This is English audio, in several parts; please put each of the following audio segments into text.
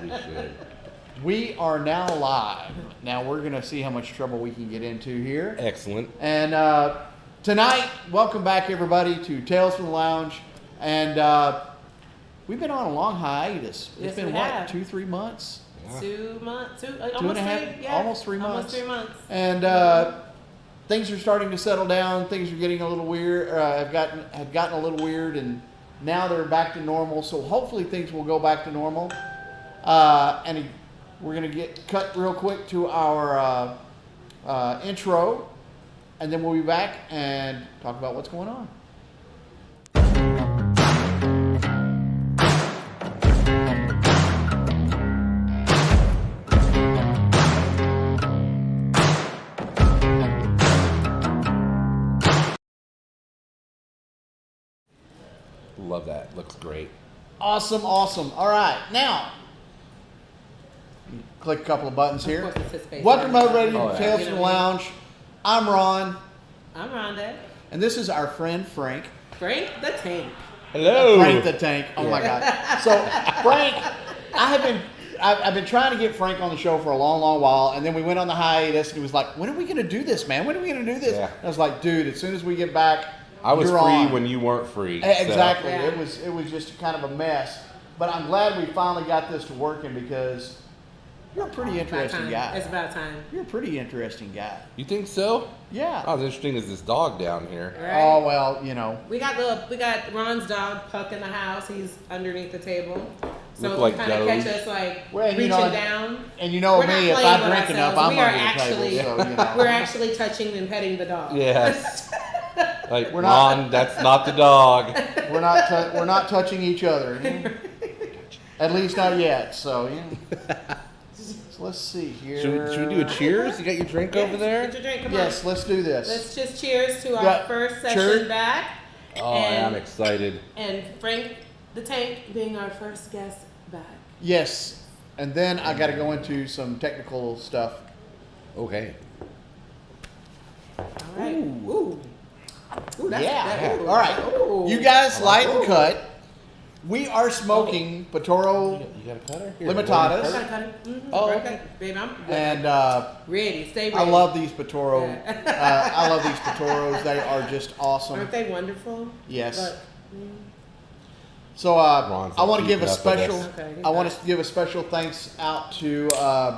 We should. We are now live. Now we're going to see how much trouble we can get into here. Excellent. And tonight, welcome back everybody to Tales from the Lounge. And we've been on a long hiatus. It's been what, 2-3 months? Yeah. 2 months, almost 3 months. Almost 3 months. And things are starting to settle down. Things are getting a little weird. Had gotten a little weird, and now they're back to normal. So hopefully things will go back to normal. And we're going to get cut real quick to our intro, and then we'll be back and talk about what's going on. Love that. Looks great. Awesome. All right. Now, click a couple of buttons here. Of course it's his face. Welcome everybody Oh, to yeah. Tales from the Lounge. I'm Ron, I'm Rhonda. and this is our friend Frank. Frank the Tank. Hello. Frank the Tank. Oh my God. So Frank, I've been trying to get Frank on the show for a long while, and then we went on the hiatus, and he was like, "When are we going to do this, man? When are we going to do this?" Yeah. And I was like, "Dude, as soon as we get back, I was you're free on." when you weren't free. Exactly. Yeah. It was just kind of a mess, but I'm glad we finally got this to working because you're a pretty interesting guy. It's about time. You're a pretty interesting guy. You think so? Yeah. Not as interesting as this dog down here. Right? Oh well, you know. We got Ron's dog Puck in the house. He's underneath the table. So Look if like you kind of catch Doge. us like Well, and you reaching know, down. And you know We're not me, if playing I with drink enough, ourselves. I'm We are under the actually- table. So you know. We're actually touching and petting the dog. Yes. Like, We're not- Ron, that's not the dog. We're not touching each other. At least not yet. So yeah. So let's see here. Should we do a cheers? You got your drink over there? Get your drink, come Yes, on. let's do this. Let's just cheers to our Yeah, first session cheers. back. Oh, And- I'm excited. And Frank the Tank being our first guest back. Yes, and then I got to go into some technical stuff. Okay. All right. Ooh. Ooh, that's Yeah. ooh. All right. Ooh. You guys, light and Ooh. cut. We are smoking Patoro You got a cutter? Here, Limitadas. Gotta cut it. Mhm. Oh, Right okay. back. Baby, I'm And ready. Stay ready. I love these Patoro. Yeah. I love these Patoros. They are just awesome. Aren't they wonderful? Yes. But, So Ron's I want to keeping give a up with special. us. Okay, I want to give a special thanks out to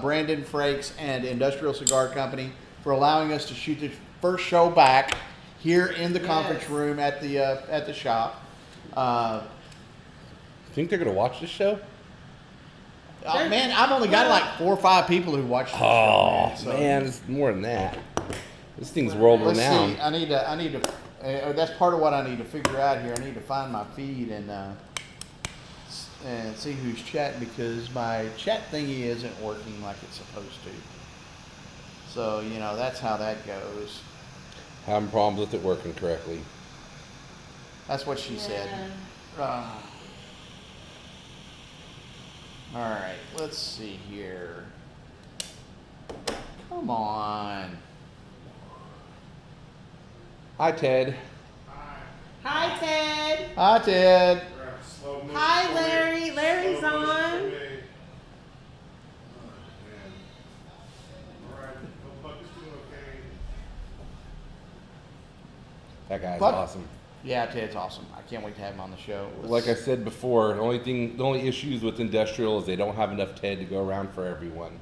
Brandon Frakes and Industrial Cigar Company for allowing us to shoot the first show back here in the conference Yes. room at the shop. Think they're going to watch this show? Man, I've only got like 4 or 5 people who watch the show. Oh, So man, it's more than that. This thing's world let's renowned. see. I need to. That's part of what I need to figure out here. I need to find my feed and see who's chatting because my chat thingy isn't working like it's supposed to. So you know that's how that goes. Having problems with it working correctly. That's what she said. All right, let's see here. Come on. Hi, Ted. Hi, Ted. Hi, Ted. Hi, Larry. Larry's on. That guy's Fuck. awesome. Yeah, Ted's awesome. I can't wait to have him on the show. Like I said before, the only issues with industrial is they don't have enough Ted to go around for everyone.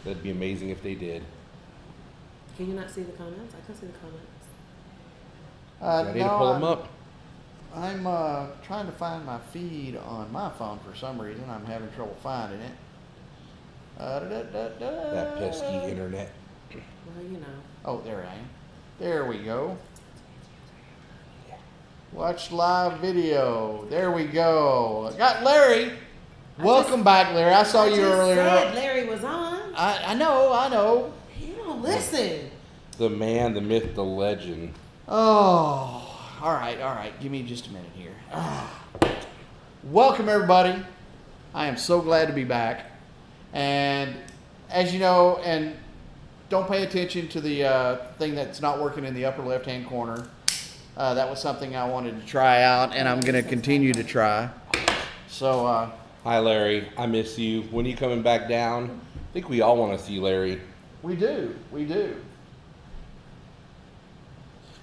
That'd be amazing if they did. Can you not see the comments? I can see the comments. I need to pull them up. I'm trying to find my feed on my phone for some reason. I'm having trouble finding it. That pesky internet. Well, you know. Oh, there I am. There we go. Watch live video. There we go. I got Larry. Welcome back, Larry. I saw you earlier. Said Larry was on. I know. You don't listen. The man, the myth, the legend. Oh, all right. Give me just a minute here. Welcome, everybody. I am so glad to be back. And as you know, and don't pay attention to the thing that's not working in the upper left-hand corner. That was something I wanted to try out, and I'm going to continue to try. So, Hi, Larry. I miss you. When are you coming back down? I think we all want to see Larry. we do.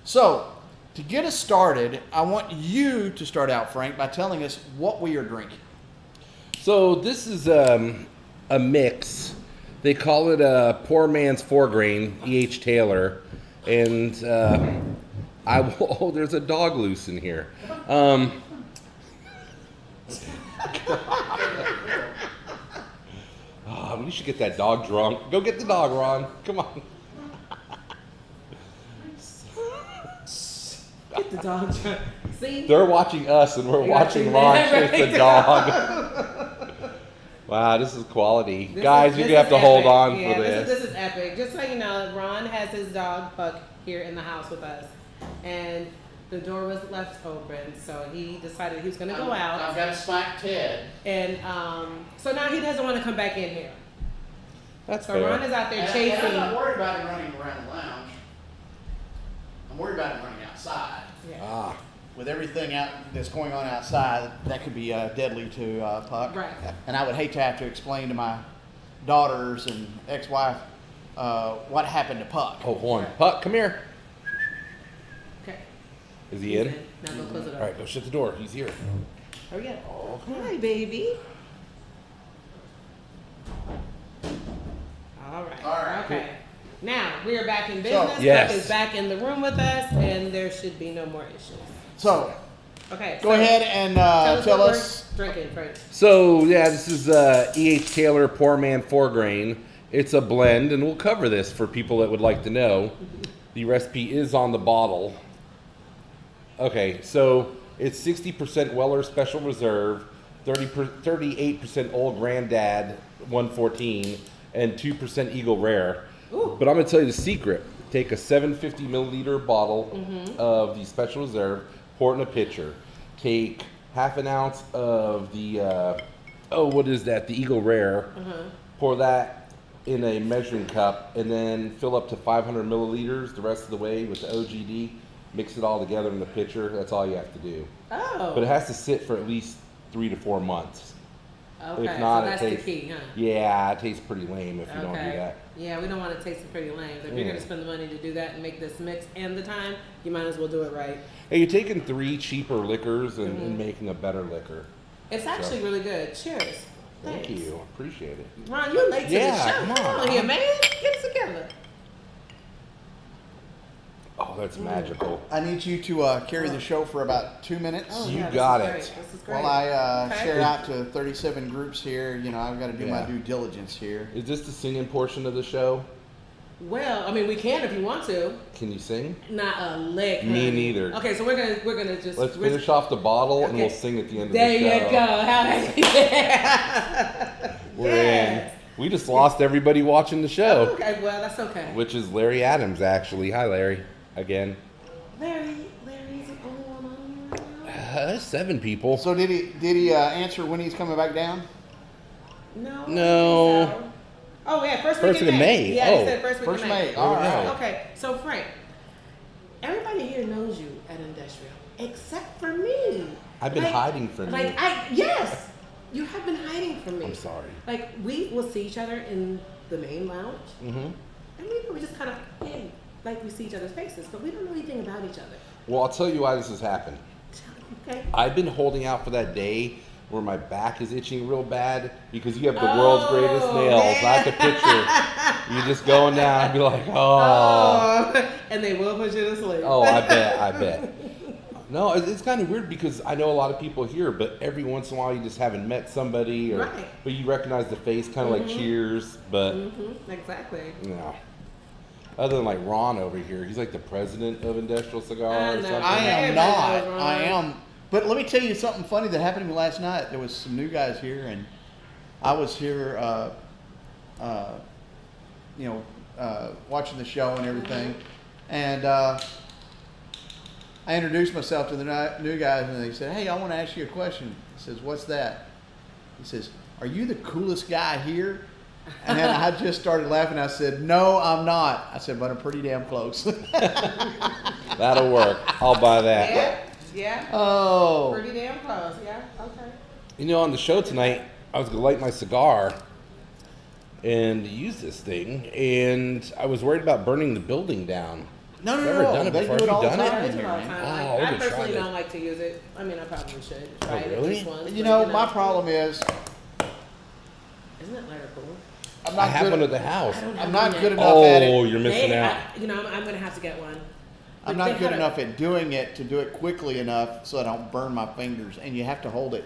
So, to get us started, I want you to start out, Frank, by telling us what we are drinking. So this is a mix. They call it a poor man's 4-grain, E.H. Taylor. And oh, there's a dog loose in here. We should get that dog drunk. Go get the dog, Ron. Come on. Get the dog drunk. See? They're watching us and we're watching Ron chase the dog. Wow, this is quality. Guys, you're going to have to hold on for this. This is epic. Just so you know, Ron has his dog Puck here in the house with us. And the door was left open, so he decided he was going to go out. I've got to smack Ted. And so now he doesn't want to come back in here. That's So fair. Ron is out there And chasing. I'm not worried about him running around the lounge. I'm worried about him running outside. Yeah. With everything out that's going on outside, that could be deadly to Puck. Right. And I would hate to have to explain to my daughters and ex-wife what happened to Puck. Oh, hold on. Puck, come here. Okay. Is he in? Now go close the door. All right, go shut the door. He's here. Hurry up. Hi, baby. All right. All right. Okay. Now we are back in business. Yes. Puck is back in the room with us, and there should be no more issues. So, Okay. go ahead and tell what us. we're drinking first. So, yeah, this is E.H. Taylor Poor Man 4-grain. It's a blend, and we'll cover this for people that would like to know. The recipe is on the bottle. Okay, so it's 60% Weller Special Reserve, 38% Old Granddad 114, and 2% Eagle Rare. Ooh. But I'm going to tell you the secret. Take a 750 milliliter bottle of the Special Reserve, pour it in a pitcher. Take half an ounce of the, what is that? The Eagle Rare. Pour that in a measuring cup, and then fill up to 500 milliliters the rest of the way with the OGD. Mix it all together in the pitcher. That's all you have to do. Oh. But it has to sit for at least 3 to 4 months. Okay. If not, so it that's tastes, the key, huh? Yeah, it tastes pretty lame if you don't do Okay. that. Yeah, we don't want to taste it pretty lame. If you're Yeah. going to spend the money to do that and make this mix and the time, you might as well do it right. Hey, you're taking 3 cheaper liquors and making a better liquor. It's actually really good. Cheers. Thank Thanks. you. Appreciate it. Ron, you're late to Yeah, the show. come on. Come here, man. Get it together. Oh, that's magical. I need you to carry the show for about 2 minutes. Oh, You yeah, this got is it. great. This is great. While I Okay. share out to 37 groups here, you know, I've got to do my Yeah. due diligence here. Is this the singing portion of the show? Well, I mean, we can if you want to. Can you sing? Not a lick. Me honey. neither. Okay, so we're gonna just Let's finish off the bottle and Okay. we'll sing at the end of There the show. you go. How yeah. We're Yes. in. We just lost everybody watching the show, Okay, well that's okay. which is Larry Adams, actually. Hi, Larry. Again. Larry's the only one on right now. There's 7 people. So did he answer when he's coming back down? No. I don't No. think so. Oh yeah, first First week in week of May. Yeah, Oh. he said first week First in May. May. All right. Okay, so Frank, everybody here knows you at Industrial except for me. I've been hiding from you. Yes, you have been hiding from me. I'm sorry. Like we will see each other in the main lounge, Mm-hmm. and we just kind of hey, like we see each other's faces, but we don't know anything about each other. Well, I'll tell you why this has happened. Okay. I've been holding out for that day where my back is itching real bad because you have the world's greatest nails. Man. I have to picture you just going down and be like, And they will put you to sleep. Oh, I bet. No, it's kind of weird because I know a lot of people here, but every once in a while you just haven't met somebody, or Right. but you recognize the face, kind of like Cheers, but Exactly. you know. Other than like Ron over here, he's like the president of Industrial Cigar I or know. something. I am Everybody not. knows Ron. I am. But let me tell you something funny that happened to me last night. There was some new guys here, and I was here, watching the show and everything. And I introduced myself to the new guys, and they said, "Hey, I want to ask you a question." He says, "What's that?" He says, "Are you the coolest guy here?" And then I just started laughing. I said, "No, I'm not." I said, "But I'm pretty damn close." That'll work. I'll buy that. Yeah. Oh. Pretty damn close. Yeah. Okay. You know, on the show tonight, I was gonna light my cigar and use this thing, and I was worried about burning the building down. No. Never done it They before. do it Have all you the done it? time I in do here, it all the man. time. Oh, Like, I I would've personally tried it. don't like to use it. I mean, I probably should try it really? just once. You but, know, my problem is Isn't that lighter cool? I'm I not have good. one at the house. I'm not good enough at Oh, it. you're missing out. I'm gonna have to get one. I'm not good enough at doing it to do it quickly enough so I don't burn my fingers. And you have to hold it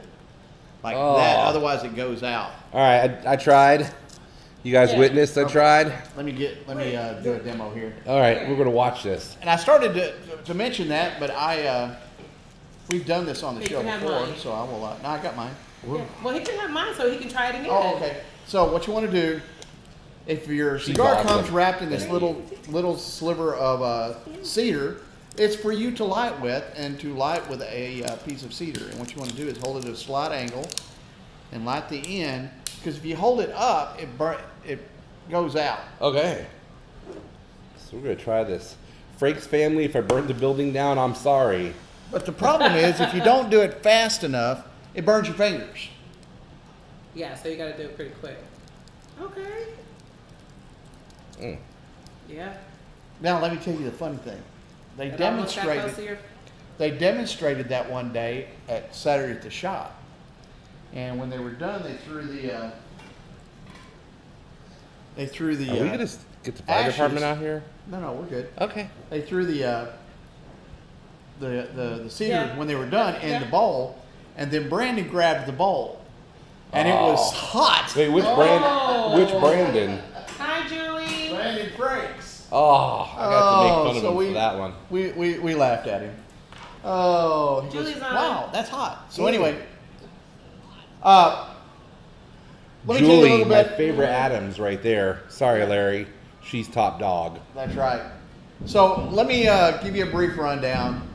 like that, Oh. otherwise it goes out. All right, I tried. You guys Yeah. witnessed I tried. Let me do a demo here. All right, we're gonna watch this. And I started to mention that, but we've done this on the You show can have before, mine. so I will. No, I got mine. Yeah. Well, he can have mine so he can try it again. Oh, okay. So what you want to do, if your cigar awesome. comes wrapped in this little sliver of cedar, it's for you to light with, and to light with a piece of cedar. And what you want to do is hold it at a slight angle and light the end, because if you hold it up, it goes out. Okay. So we're gonna try this. Frake's family, if I burned the building down, I'm sorry. But the problem is, if you don't do it fast enough, it burns your fingers. Yeah, so you gotta do it pretty quick. Okay. Mm. Yeah. Now, let me tell you the funny thing. They It almost got close to demonstrated. your- They demonstrated that one day at Saturday at the Shop, and when they were done, they threw the. Are we gonna get the fire ashes. department out here? No, we're good. Okay. They threw the cedar Yeah. when they were done in Yeah. the bowl, and then Brandon grabbed the bowl, and it was Oh. hot. Wait, which Brandon? Hi, Julie. Brandon Franks. Oh, I got to make fun of so him for that one. We laughed at him. Oh, he goes, Julie's on. wow, that's hot. So anyway, let me tell you a Julie, little my bit. favorite Adams right there. Sorry, Larry. She's top dog. That's right. So let me give you a brief rundown.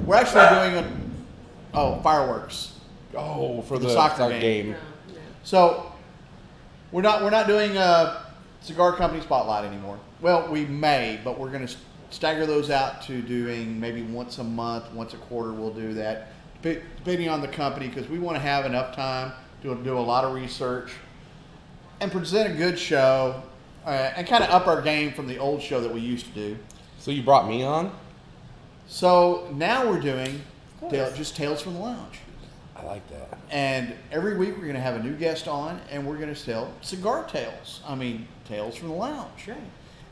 We're actually doing fireworks. Oh, for The the soccer soccer game. game. No, no. So we're not doing a cigar company spotlight anymore. Well, we may, but we're going to stagger those out to doing maybe once a month, once a quarter. We'll do that, depending on the company, because we want to have enough time to do a lot of research and present a good show, and kind of up our game from the old show that we used to do. So you brought me on? So now we're doing just Tales from the Lounge. I like that. And every week we're going to have a new guest on, and we're going to tell cigar tales. I mean, tales from the lounge. Sure.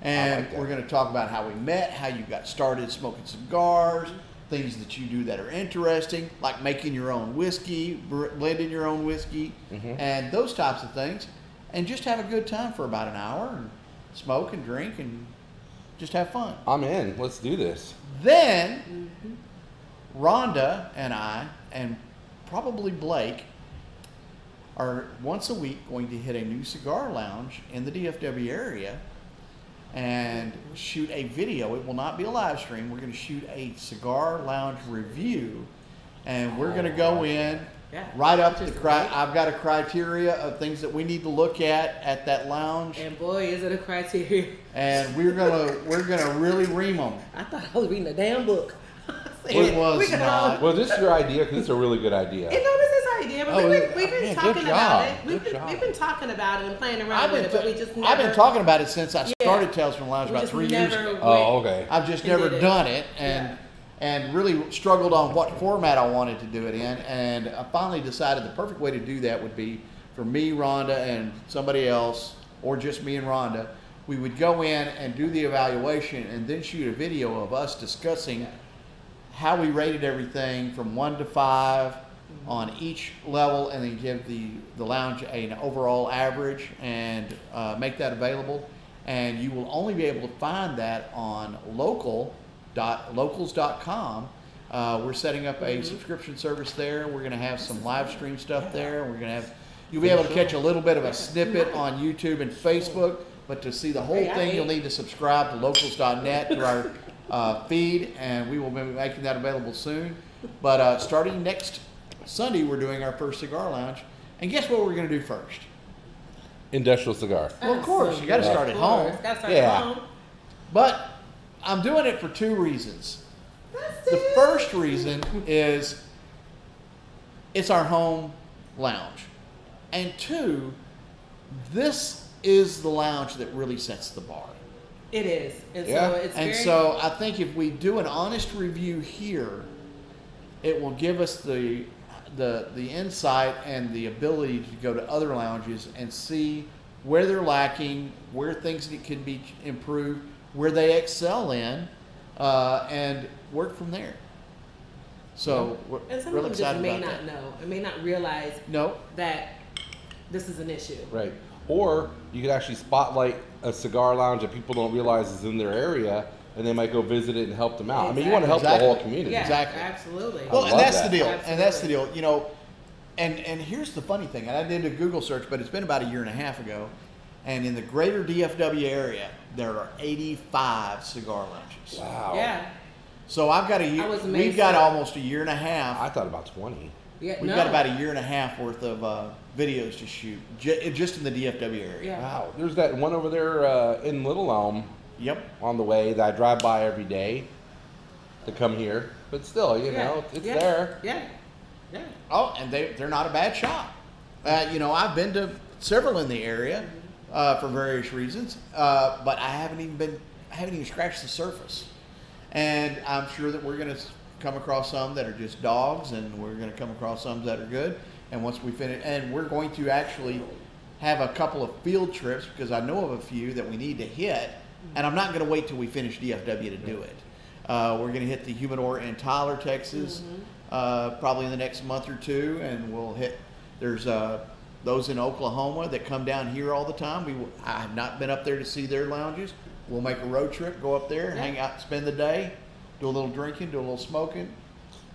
And I like that. we're going to talk about how we met, how you got started smoking cigars, things that you do that are interesting, like making your own whiskey, blending your own whiskey, and those types of things. And just have a good time for about an hour and smoke and drink and just have fun. I'm in. Let's do this. Then, Rhonda and I, and probably Blake, are once a week going to hit a new cigar lounge in the DFW area and shoot a video. It will not be a live stream. We're going to shoot a cigar lounge review, and we're going to go in, write up I've got a criteria of things that we need to look at that lounge, And boy, is it a criteria. and we're gonna really ream them. I thought I was reading a damn book. It was not. Well, this is your idea because it's a really good idea. You know, this is idea, but Oh, we've been man, talking good about job. it. Good job. We've been talking about it and playing around with it, but we just never. I've been talking about it since I Yeah. started Tales from the Lounge we about just 3 years never ago. went- Oh, okay. I've just and never did it. done it, and Yeah. and really struggled on what format I wanted to do it in. And I finally decided the perfect way to do that would be for me, Rhonda, and somebody else, or just me and Rhonda. We would go in and do the evaluation and then shoot a video of us discussing how we rated everything from 1 to 5 on each level, and then give the lounge an overall average and make that available. And you will only be able to find that on locals.com. We're setting up a subscription service there. We're going to have some live stream stuff there. We're going to have, you'll be able to catch a little bit of a snippet on YouTube and Facebook, but to see the whole thing, you'll need to subscribe to locals.net to our feed, and we will be making that available soon. But starting next Sunday, we're doing our first cigar lounge. And guess what we're going to do first? Industrial cigar. Well, of course, you got to start at home. Yeah. But I'm doing it for 2 reasons. The first reason is it's our home lounge. And 2, this is the lounge that really sets the bar. It is. And Yeah. so it's And very, so I think if we do an honest review here, it will give us the insight and the ability to go to other lounges and see where they're lacking, where things that can be improved, where they excel in, and work from there. So we're and some really of them excited just may about not that. know and may not realize No, that this is an issue. Right. Or you could actually spotlight a cigar lounge that people don't realize is in their area, and they might go visit it and help them out. I mean, you want to help the whole Exactly. community. Yeah, Exactly. absolutely. well, love and that's that. the deal. And that's the Absolutely. deal. You know, and here's the funny thing. And I did a Google search, but it's been about a year and a half ago. And in the greater DFW area, there are 85 cigar lounges. Wow. Yeah. So I've got a year. I was We've amazed got at- almost a year and a half. I thought about 20. Yeah. We've no. got about a year and a half worth of videos to shoot just in the DFW area. Yeah. Wow. There's that one over there in Little Elm Yep. on the way that I drive by every day to come here. But still, you know, it's yeah. there. Yeah. Yeah. Oh, and they're not a bad shop. You know, I've been to several in the area for various reasons, but I haven't even scratched the surface. And I'm sure that we're going to come across some that are just dogs, and we're going to come across some that are good. And once we finish, and we're going to actually have a couple of field trips, because I know of a few that we need to hit, and I'm not going to wait till we finish DFW to do it. We're going to hit the Humidor in Tyler, Texas, probably in the next month or 2, and we'll hit. There's those in Oklahoma that come down here all the time. I have not been up there to see their lounges. We'll make a road trip, go up there, hang out, spend the day, do a little drinking, do a little smoking,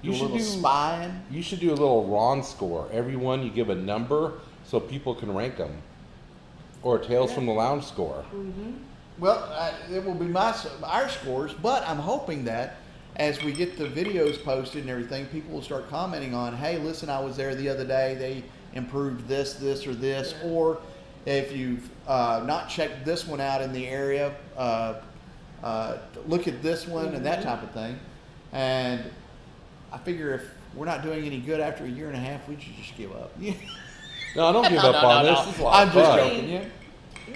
do a little spying. You should do a little Ron score. Everyone, you give a number so people can rank them. Or a Tales from the Lounge score. Well, it will be our scores, but I'm hoping that as we get the videos posted and everything, people will start commenting on, hey, listen, I was there the other day, they improved this, or this, or if you've not checked this one out in the area, look at this one and that type of thing. And I figure if we're not doing any good after a year and a half, we should just give up. No, don't give up on this. This is a lot I'm of just fun. joking, yeah.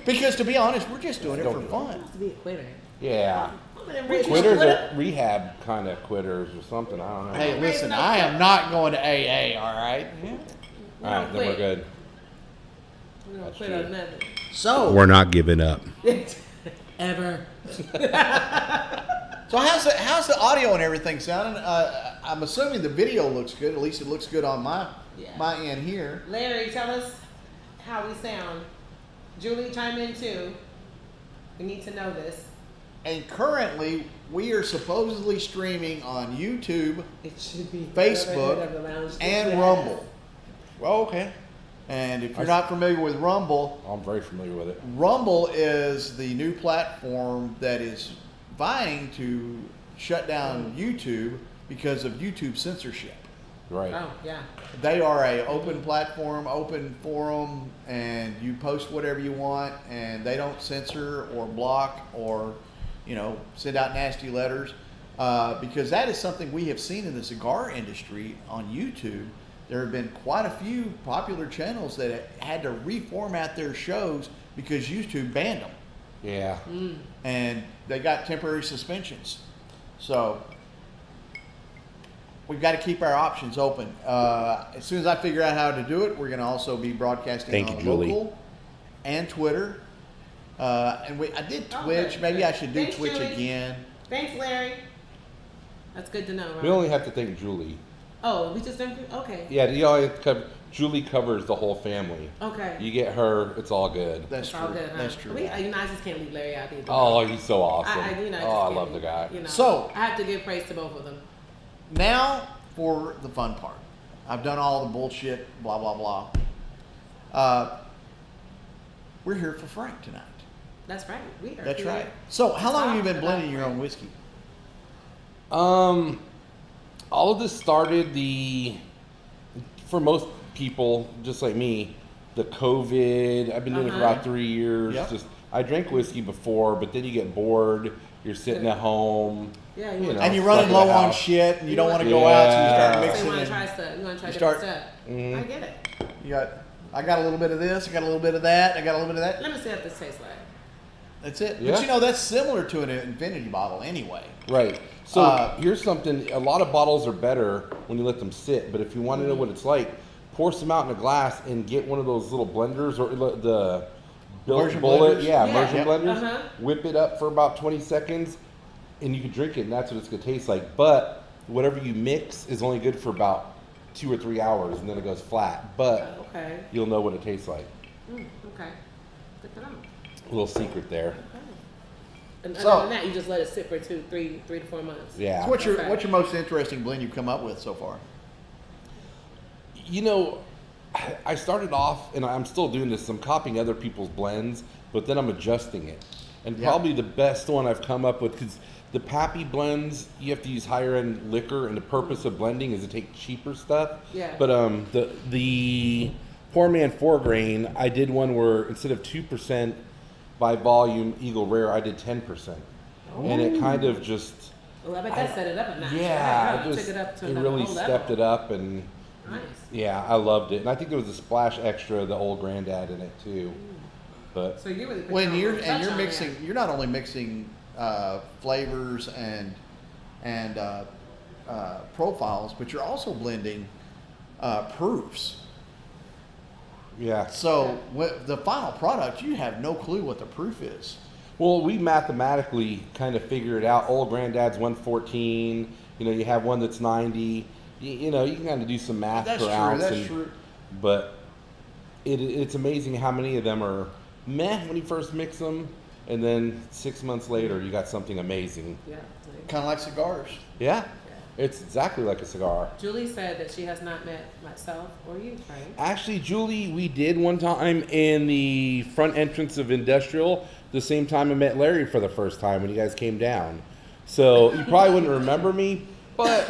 Because to be honest, we're just doing it for fun. To be a quitter. Yeah. Quitters Quitters are rehab kind of quitters or something. I don't know. Hey, listen, I am not going to AA, all right? All right, then we're good. We don't That's quit true. on nothing. So, not giving up. Ever. so how's the audio and everything sounding? I'm assuming the video looks good. At least it looks good on my end here. Larry, tell us how we sound. Julie, chime in too. We need to know this. And currently, we are supposedly streaming on YouTube It should be Facebook, Brotherhood of the Lounge and Podcast. Rumble. Well, okay. And if you're not familiar with Rumble, I'm very familiar with it. Rumble is the new platform that is vying to shut down YouTube because of YouTube censorship. Right. Oh, yeah. They are a open platform, open forum, and you post whatever you want, and they don't censor or block or, send out nasty letters, because that is something we have seen in the cigar industry on YouTube. There have been quite a few popular channels that had to reformat their shows because YouTube banned them, Yeah. and they got temporary suspensions. So we've got to keep our options open. As soon as I figure out how to do it, we're going to also be broadcasting Thank on you, Julie. local and Twitter. And I did Twitch. Okay. Maybe I should do Thanks, Twitch Julie. again. Thanks, Larry. That's good to know, right? We only have to thank Julie. Oh, we just done. Okay. Yeah, you all have to cover, Julie covers the whole family. Okay. You get her, it's all good. That's It's true. all good, huh? That's true. I just can't leave Larry out either. Oh, he's so awesome. I I just love can't, the guy. You know, So- I have to give praise to both of them. Now for the fun part. I've done all the bullshit, blah, blah, blah. We're here for Frank tonight. That's right. We are. That's here. right. So how long have you been Talk blending about your own whiskey? All of this started for most people, just like me, the COVID. I've been doing it for about 3 years. Yep. Just I drank whiskey before, but then you get bored. You're sitting at home. Yeah, you know, And you're stuck running in low the on house. shit, and you don't want to Yeah. go out, so you start So So mixing. you want to and try stuff. You want to try You different start- stuff. I get it. you got, I got a little bit of this, I got a little bit of that, I got a little bit of that. Let me see what this tastes like. That's it. Yeah. But you know, that's similar to an infinity bottle anyway. Right. So Uh, here's something. A lot of bottles are better when you let them sit, but if you want to know what it's like, pour some out in a glass and get one of those little blenders or the Immersion bullet, blenders? yeah, Yeah. immersion Yep. blenders. Uh-huh. Whip it up for about 20 seconds, and you can drink it, and that's what it's gonna taste like. But whatever you mix is only good for about 2 or 3 hours, and then it goes flat. But Okay. you'll know what it tastes like. Okay. Good to know. A little secret there. Okay. And So- other than that, you just let it sit for 3 to 4 months. Yeah. So what's Okay. your most interesting blend you've come up with so far? You know, I started off, and I'm still doing this. I'm copying other people's blends, but then I'm adjusting it. And Yeah. probably the best one I've come up with, because the Pappy blends, you have to use higher end liquor, and the purpose of blending is to take cheaper stuff. Yeah. But the Poor Man 4-grain, I did one where instead of 2% by volume Eagle Rare, I did 10%, and it kind of just Well, I bet that set it up a notch. yeah, Right? it just Took it up to it another really whole stepped level. it up and. Nice. Yeah, I loved it, and I think there was a splash extra of the old granddad in it too. But So you really put When your you're own and touch you're on mixing, there. you're not only mixing flavors and profiles, but you're also blending proofs. yeah, So the final product, you have no clue what the proof is. well, we mathematically kind of figure it out. Old granddad's 114. You know, you have one that's 90. You know, you can kind of do some math That's per true. ounce. That's and- true. But it's amazing how many of them are meh when you first mix them, and then 6 months later you got something amazing. Yeah. Kind of like cigars. Yeah, it's exactly like a cigar. Julie said that she has not met myself or you, Frank. Actually, Julie, we did one time in the front entrance of Industrial, the same time I met Larry for the first time when you guys came down. So you probably wouldn't remember me, but,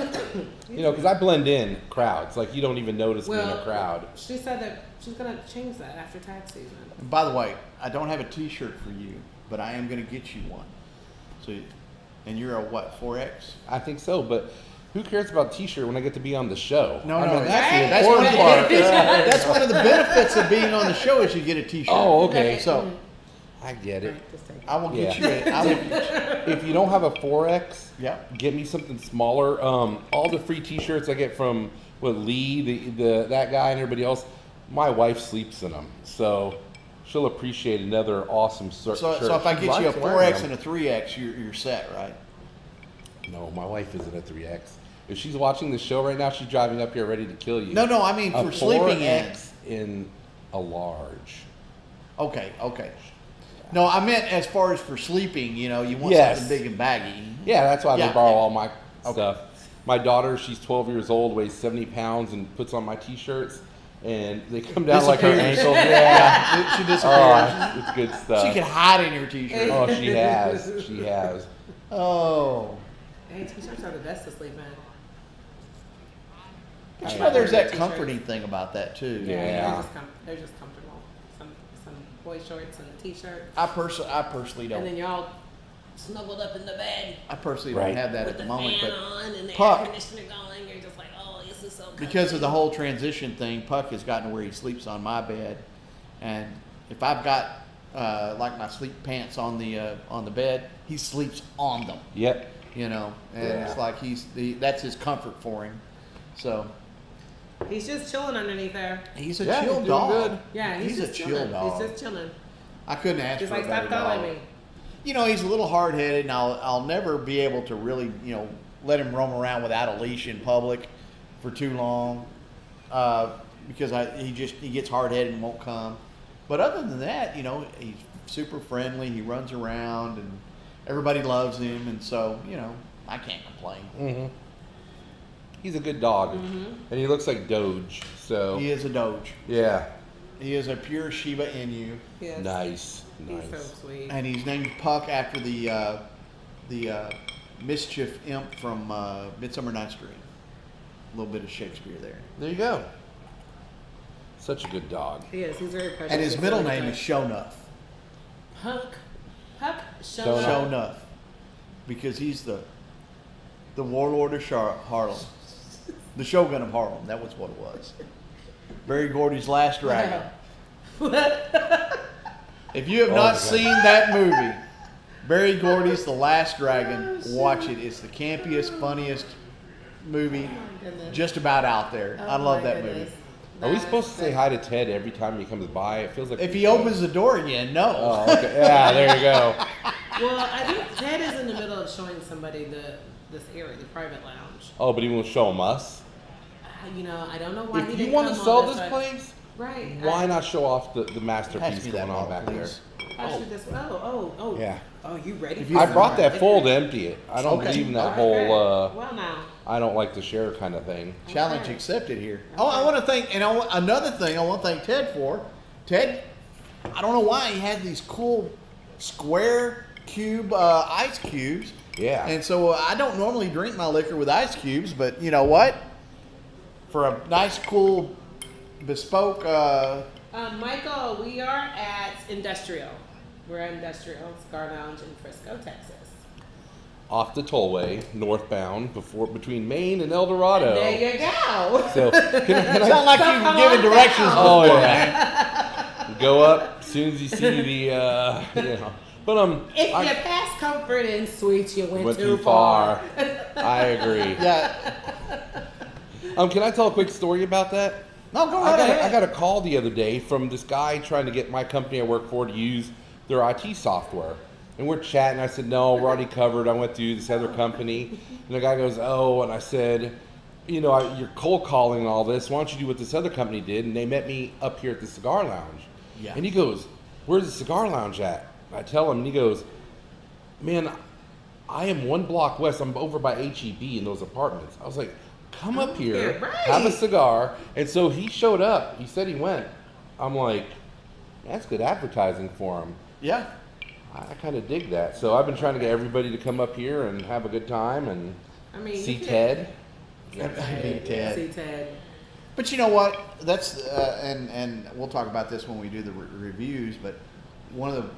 you know, because I blend in crowds. Like, you don't even notice me in a crowd. She said that she's gonna change that after tax season. And by the way, I don't have a T-shirt for you, but I am going to get you one. So, and you're a what, 4X? I think so, but who cares about t-shirt when I get to be on the show? No, I no, mean, that's right? the That's one, of important the part. benefits, that's one of the benefits of being on the show is you get a T-shirt. Oh, okay. So I get it. Frank, just take it. I will get Yeah. you a. I will, If you don't have a 4X, yeah. get me something smaller. All the free T-shirts I get from Lee, that guy, and everybody else, my wife sleeps in them, so she'll appreciate another awesome shirt. So if I She get you a likes wearing 4X them. and a 3X, you're set, right? No, my wife isn't a 3X. If she's watching the show right now, she's driving up here ready to kill you. No, I mean a for sleeping in. 4X in a large. Okay. No, I meant as far as for sleeping, you know, you want Yes. something big and baggy. Yeah, that's why Yeah, they borrow yeah. all my Okay. stuff. My daughter, she's 12 years old, weighs 70 pounds, and puts on my T-shirts, and they come down like her Disappears. ankles. Yeah. She disappears. Oh, it's good stuff. She can hide in your T-shirt. Oh, she has. She has. Oh. Hey, t-shirts are the best to sleep in. But you I know, there's that T-shirts. comforting thing about that too. Yeah. They're just comfortable. Some boy shorts and a t-shirt, I personally and don't. then you're all snuggled up in the bed I personally Right. don't have that with at the the moment, fan but on and the Puck- air conditioner going. You're just like, oh, this is so comfy. because of the whole transition thing, Puck has gotten to where he sleeps on my bed, and if I've got like my sleep pants on the bed, he sleeps on them. Yep. You know, and Yeah. it's like that's his comfort for him. So He's just chilling underneath there. he's a Yeah, chill he's doing dog. good. Yeah, he's a just chill chilling. dog. He's just chilling. I couldn't ask He's for like, a better stop calling dog. me. You know, he's a little hard-headed, and I'll never be able to really, let him roam around without a leash in public for too long, because he gets hard-headed and won't come. But other than that, he's super friendly. He runs around, and everybody loves him, and so I can't complain. Mm-hmm. He's a good dog, and he looks like Doge. So He is a Doge. yeah, He is a pure Shiba Inu, Yes. nice. He's so sweet. and he's named Puck after the mischief imp from Midsummer Night's Dream. A little bit of Shakespeare there. There you go. Such a good dog. He is. He's very precious. And his He's middle really name good. is Shonuff. Puck. Shonuff. Shonuff. Because he's the warlord of Harlem. The Shogun of Harlem. That was what it was. Barry Gordy's Last Dragon. If you have Oh, not my seen that movie, Barry Gordy's The Last Dragon, watch it. It's the campiest, funniest movie Goodness. just about out there. Oh I love my that goodness. movie. Are we supposed to say hi to Ted every time he comes by? It feels like If he opens the door again, no. Oh, okay. Yeah, there you go. Well, I think Ted is in the middle of showing somebody this area, the private lounge. Oh, but he won't show him us. I don't know why he If you didn't want to come sell on this side. place, Right. why not show off the Pass masterpiece me going that on bottle, back there? please. Oh. Yeah. Oh, you ready? If for you- I some brought more? that full to empty it. I don't Okay. believe in that Okay. whole Well, now. I don't like to share kind of thing. Challenge Okay. accepted here. Oh, I want to thank, another thing I want to thank Ted for. Ted, I don't know why he had these cool square cube ice cubes. Yeah. And so I don't normally drink my liquor with ice cubes, but you know what? For a nice, cool, bespoke. Michael, we are at Industrial. We're at Industrial Cigar Lounge in Frisco, Texas. Off the tollway, northbound, between Maine and El Dorado. There you go. So can I Sound like So you've come given on directions down. Oh, before, yeah. man. Go up as soon as you see the But If I you pass comfort and sweets, you went, too far. I agree. Yeah. Can I tell a quick story about that? No, go right ahead. I got a call the other day from this guy trying to get my company I work for to use their IT software. And we're chatting. I said, no, we're already covered. I went through this other company. And the guy goes, oh, and I said, you're cold calling and all this. Why don't you do what this other company did? And they met me up here at the cigar lounge. Yeah. And he goes, where's the cigar lounge at? I tell him, and he goes, man, I am one block west. I'm over by HEB in those apartments. I was like, come up here, yeah, right. have a cigar. And so he showed up. He said he went. I'm like, that's good advertising for him. Yeah. I kind of dig that. So I've been trying to get everybody to come up here and have a good time and see you Ted. Meet Ted. See Ted. But you know what? That's and we'll talk about this when we do the reviews. But one of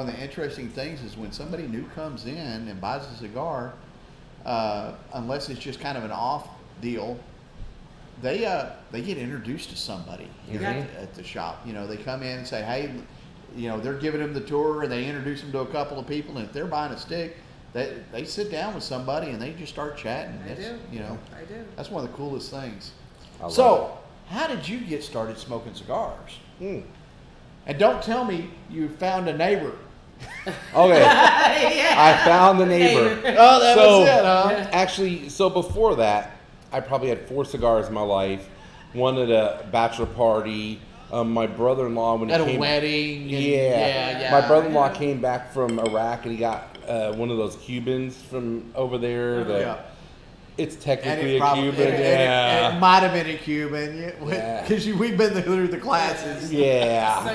the interesting things is when somebody new comes in and buys a cigar, unless it's just kind of an off deal, they get introduced to somebody here at the shop. They come in and say, hey, they're giving them the tour and they introduce them to a couple of people. And if they're buying a stick, they sit down with somebody and they just start chatting. I do. That's one of the coolest things. I love So, how did you get started smoking cigars? it. And don't tell me you found a neighbor. Okay, Yeah. I found the neighbor. Oh, that So- was it, huh? Actually, so before that, I probably had 4 cigars in my life. One at a bachelor party. My brother-in-law when he At a came, wedding. and- yeah, yeah. My brother-in-law came back from Iraq and he got one of those Cubans from over there. That Yeah. it's And technically it a probably, Cuban. and it might have been a Cuban. Yeah. Because we've been through the classes. Yeah. So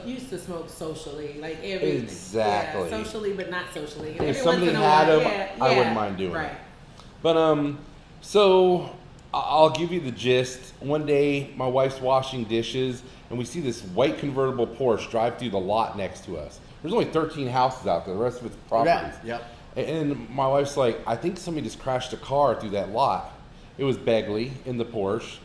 you used to smoke socially, like everything. Exactly. Yeah, socially, but not socially. And If every once somebody in a had while, them, I wouldn't mind doing right. it. But so I'll give you the gist. One day, my wife's washing dishes, and we see this white convertible Porsche drive through the lot next to us. There's only 13 houses out there. The rest of it's properties. Yeah. Yep. And my wife's like, I think somebody just crashed a car through that lot. It was Begley in the Porsche,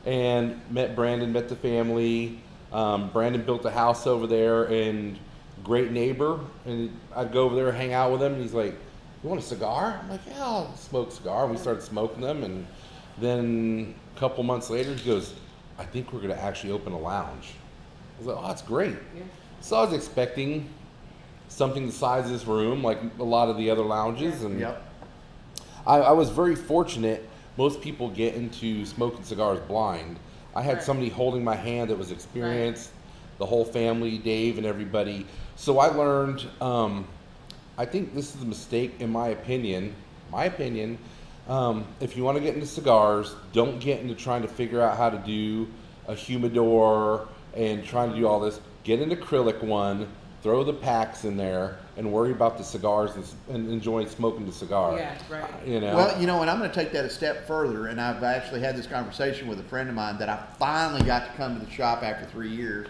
and met Brandon, met the family. Brandon built a house over there, and great neighbor. And I'd go over there, hang out with him, and he's like, "You want a cigar?" I'm like, "Yeah, I'll smoke a cigar." And we started smoking them, and Then a couple months later, he goes, I think we're going to actually open a lounge. I was like, oh, that's great. Yeah. So I was expecting something the size of this room, like a lot of the other lounges. And Yep. I was very fortunate. Most people get into smoking cigars blind. I had Right. somebody holding my hand that was experienced, the whole family, Dave and everybody. So I learned, I think this is a mistake in my opinion. If you want to get into cigars, don't get into trying to figure out how to do a humidor and trying to do all this. Get an acrylic one, throw the packs in there, and worry about the cigars and enjoy smoking the cigar. Yeah, right. You know? Well, you know, and I'm going to take that a step further, and I've actually had this conversation with a friend of mine that I finally got to come to the shop after 3 years.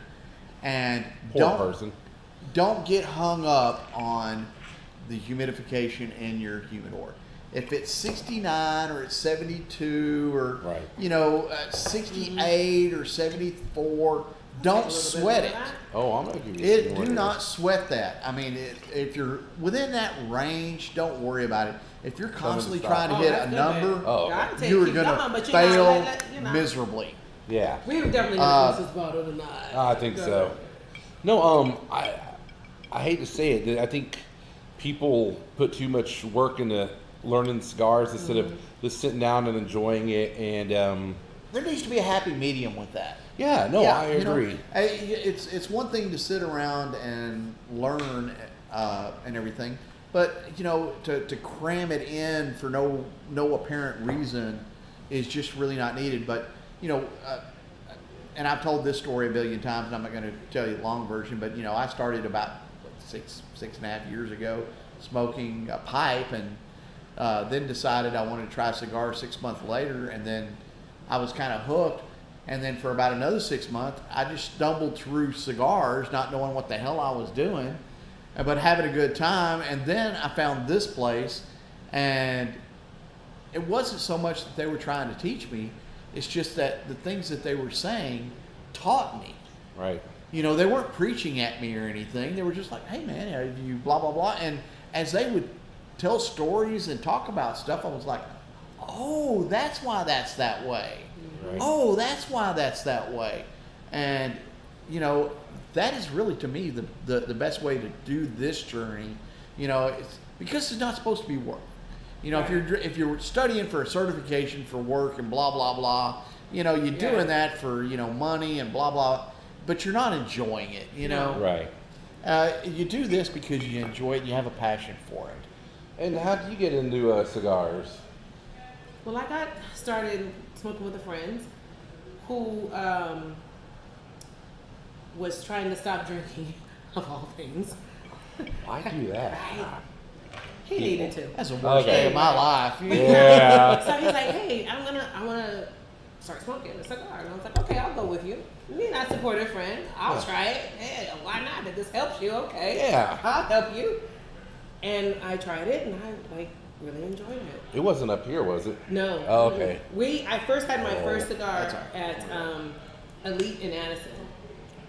And Poor person. don't get hung up on the humidification in your humidor. If it's 69 or it's 72 or Right. 68 or 74, don't sweat it. Oh, I'm gonna give you some more Do here. not sweat that. I mean, if you're within that range, don't worry about it. If you're constantly stop. trying to hit that's a good, number, man. Oh, God, okay. take- you're keep going going, to but fail you know, miserably. Yeah, We were definitely going to use this bottle tonight. I think so. No, I hate to say it. I think people put too much work into learning cigars instead of just sitting down and enjoying it. And There needs to be a happy medium with that. yeah, no, I agree. It's one thing to sit around and learn and everything, but to cram it in for no apparent reason is just really not needed. But and I've told this story a billion times, and I'm not going to tell you the long version. But I started about six and a half years ago smoking a pipe, and then decided I wanted to try a cigar 6 months later, and then I was kind of hooked. And then for about another 6 months, I just stumbled through cigars, not knowing what the hell I was doing, but having a good time. And then I found this place, and it wasn't so much that they were trying to teach me. It's just that the things that they were saying taught me. Right. They weren't preaching at me or anything. They were just like, hey, man, you blah, blah, blah. And as they would tell stories and talk about stuff, I was like, oh, that's why that's that way. Right. Oh, that's why that's that way. And, that is really, to me, the best way to do this journey, it's, because it's not supposed to be work. If you're studying for a certification for work and blah, blah, blah, you're doing that for, money and blah, blah, but you're not enjoying it, Right. You do this because you enjoy it and you have a passion for it. And how did you get into cigars? Well, I got started smoking with a friend who was trying to stop drinking, of all things. Why do that? He needed to. That's the worst Okay. day of my life. Yeah. So he's like, hey, I want to start smoking a cigar. And I was like, okay, I'll go with you. Me and I support a friend. I'll try it. Hey, why not? If this helps you, okay. Yeah. I'll help you. And I tried it, and I really enjoyed it. It wasn't up here, was it? No. Oh, okay. I first had my first cigar that's all right. at Elite in Addison.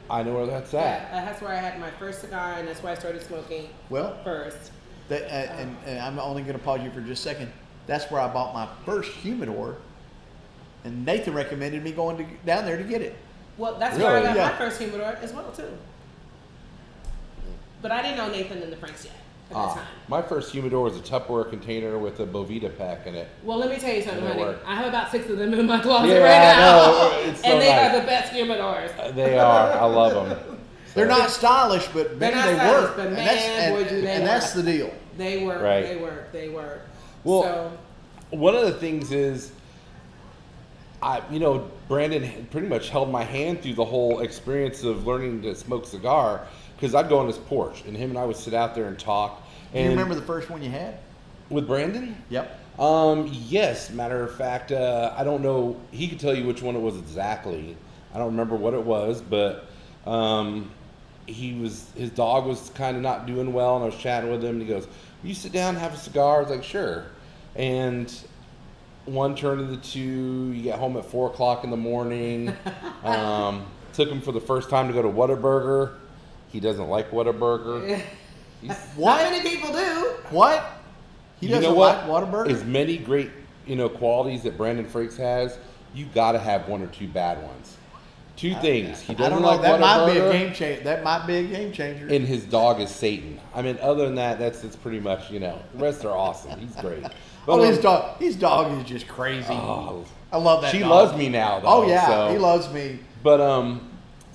I know where that's Yeah, at. that's where I had my first cigar, and that's where I started smoking Well, first. and I'm only going to pause you for just a second. That's where I bought my first humidor, and Nathan recommended me going down there to get it. Well, that's Really? where I got Yeah. my first humidor as well too. But I didn't know Nathan and the Franks yet at that time. My first humidor was a Tupperware container with a Bovita pack in it. Well, let me tell you something, And they honey. work. I have about 6 of them in my closet Yeah, right I now, know. It's so and they nice. are the best humidors. They are. I love them. They're not stylish, but They're man, not they stylish, work. but and man, that's, boy, do they and that's the work. deal. They work. Right. They work. They work. Well, so, one of the things is, Brandon pretty much held my hand through the whole experience of learning to smoke cigar, because I'd go on his porch and him and I would sit out there and talk. Do And you remember the first one you had? with Brandon? Yep. Yes. Matter of fact, I don't know. He could tell you which one it was exactly. I don't remember what it was, but his dog was kind of not doing well, and I was chatting with him, and he goes, "Will you sit down and have a cigar?" I was like, "Sure." And one turned into two. You get home at 4:00 in the morning. Took him for the first time to go to Whataburger. He doesn't like Whataburger. He's, not many people do. What? He you doesn't know what? like Whataburger? As many great qualities that Brandon Frakes has, you got to have one or two bad ones. Two things. He doesn't like that might be a Whataburger, game changer. That might be a game changer. and his dog is Satan. I mean, other than that, that's pretty much, the rest are awesome. He's great. But, his dog is just crazy. oh, I love that she dog. loves me now, though. Oh yeah, so. he loves me. But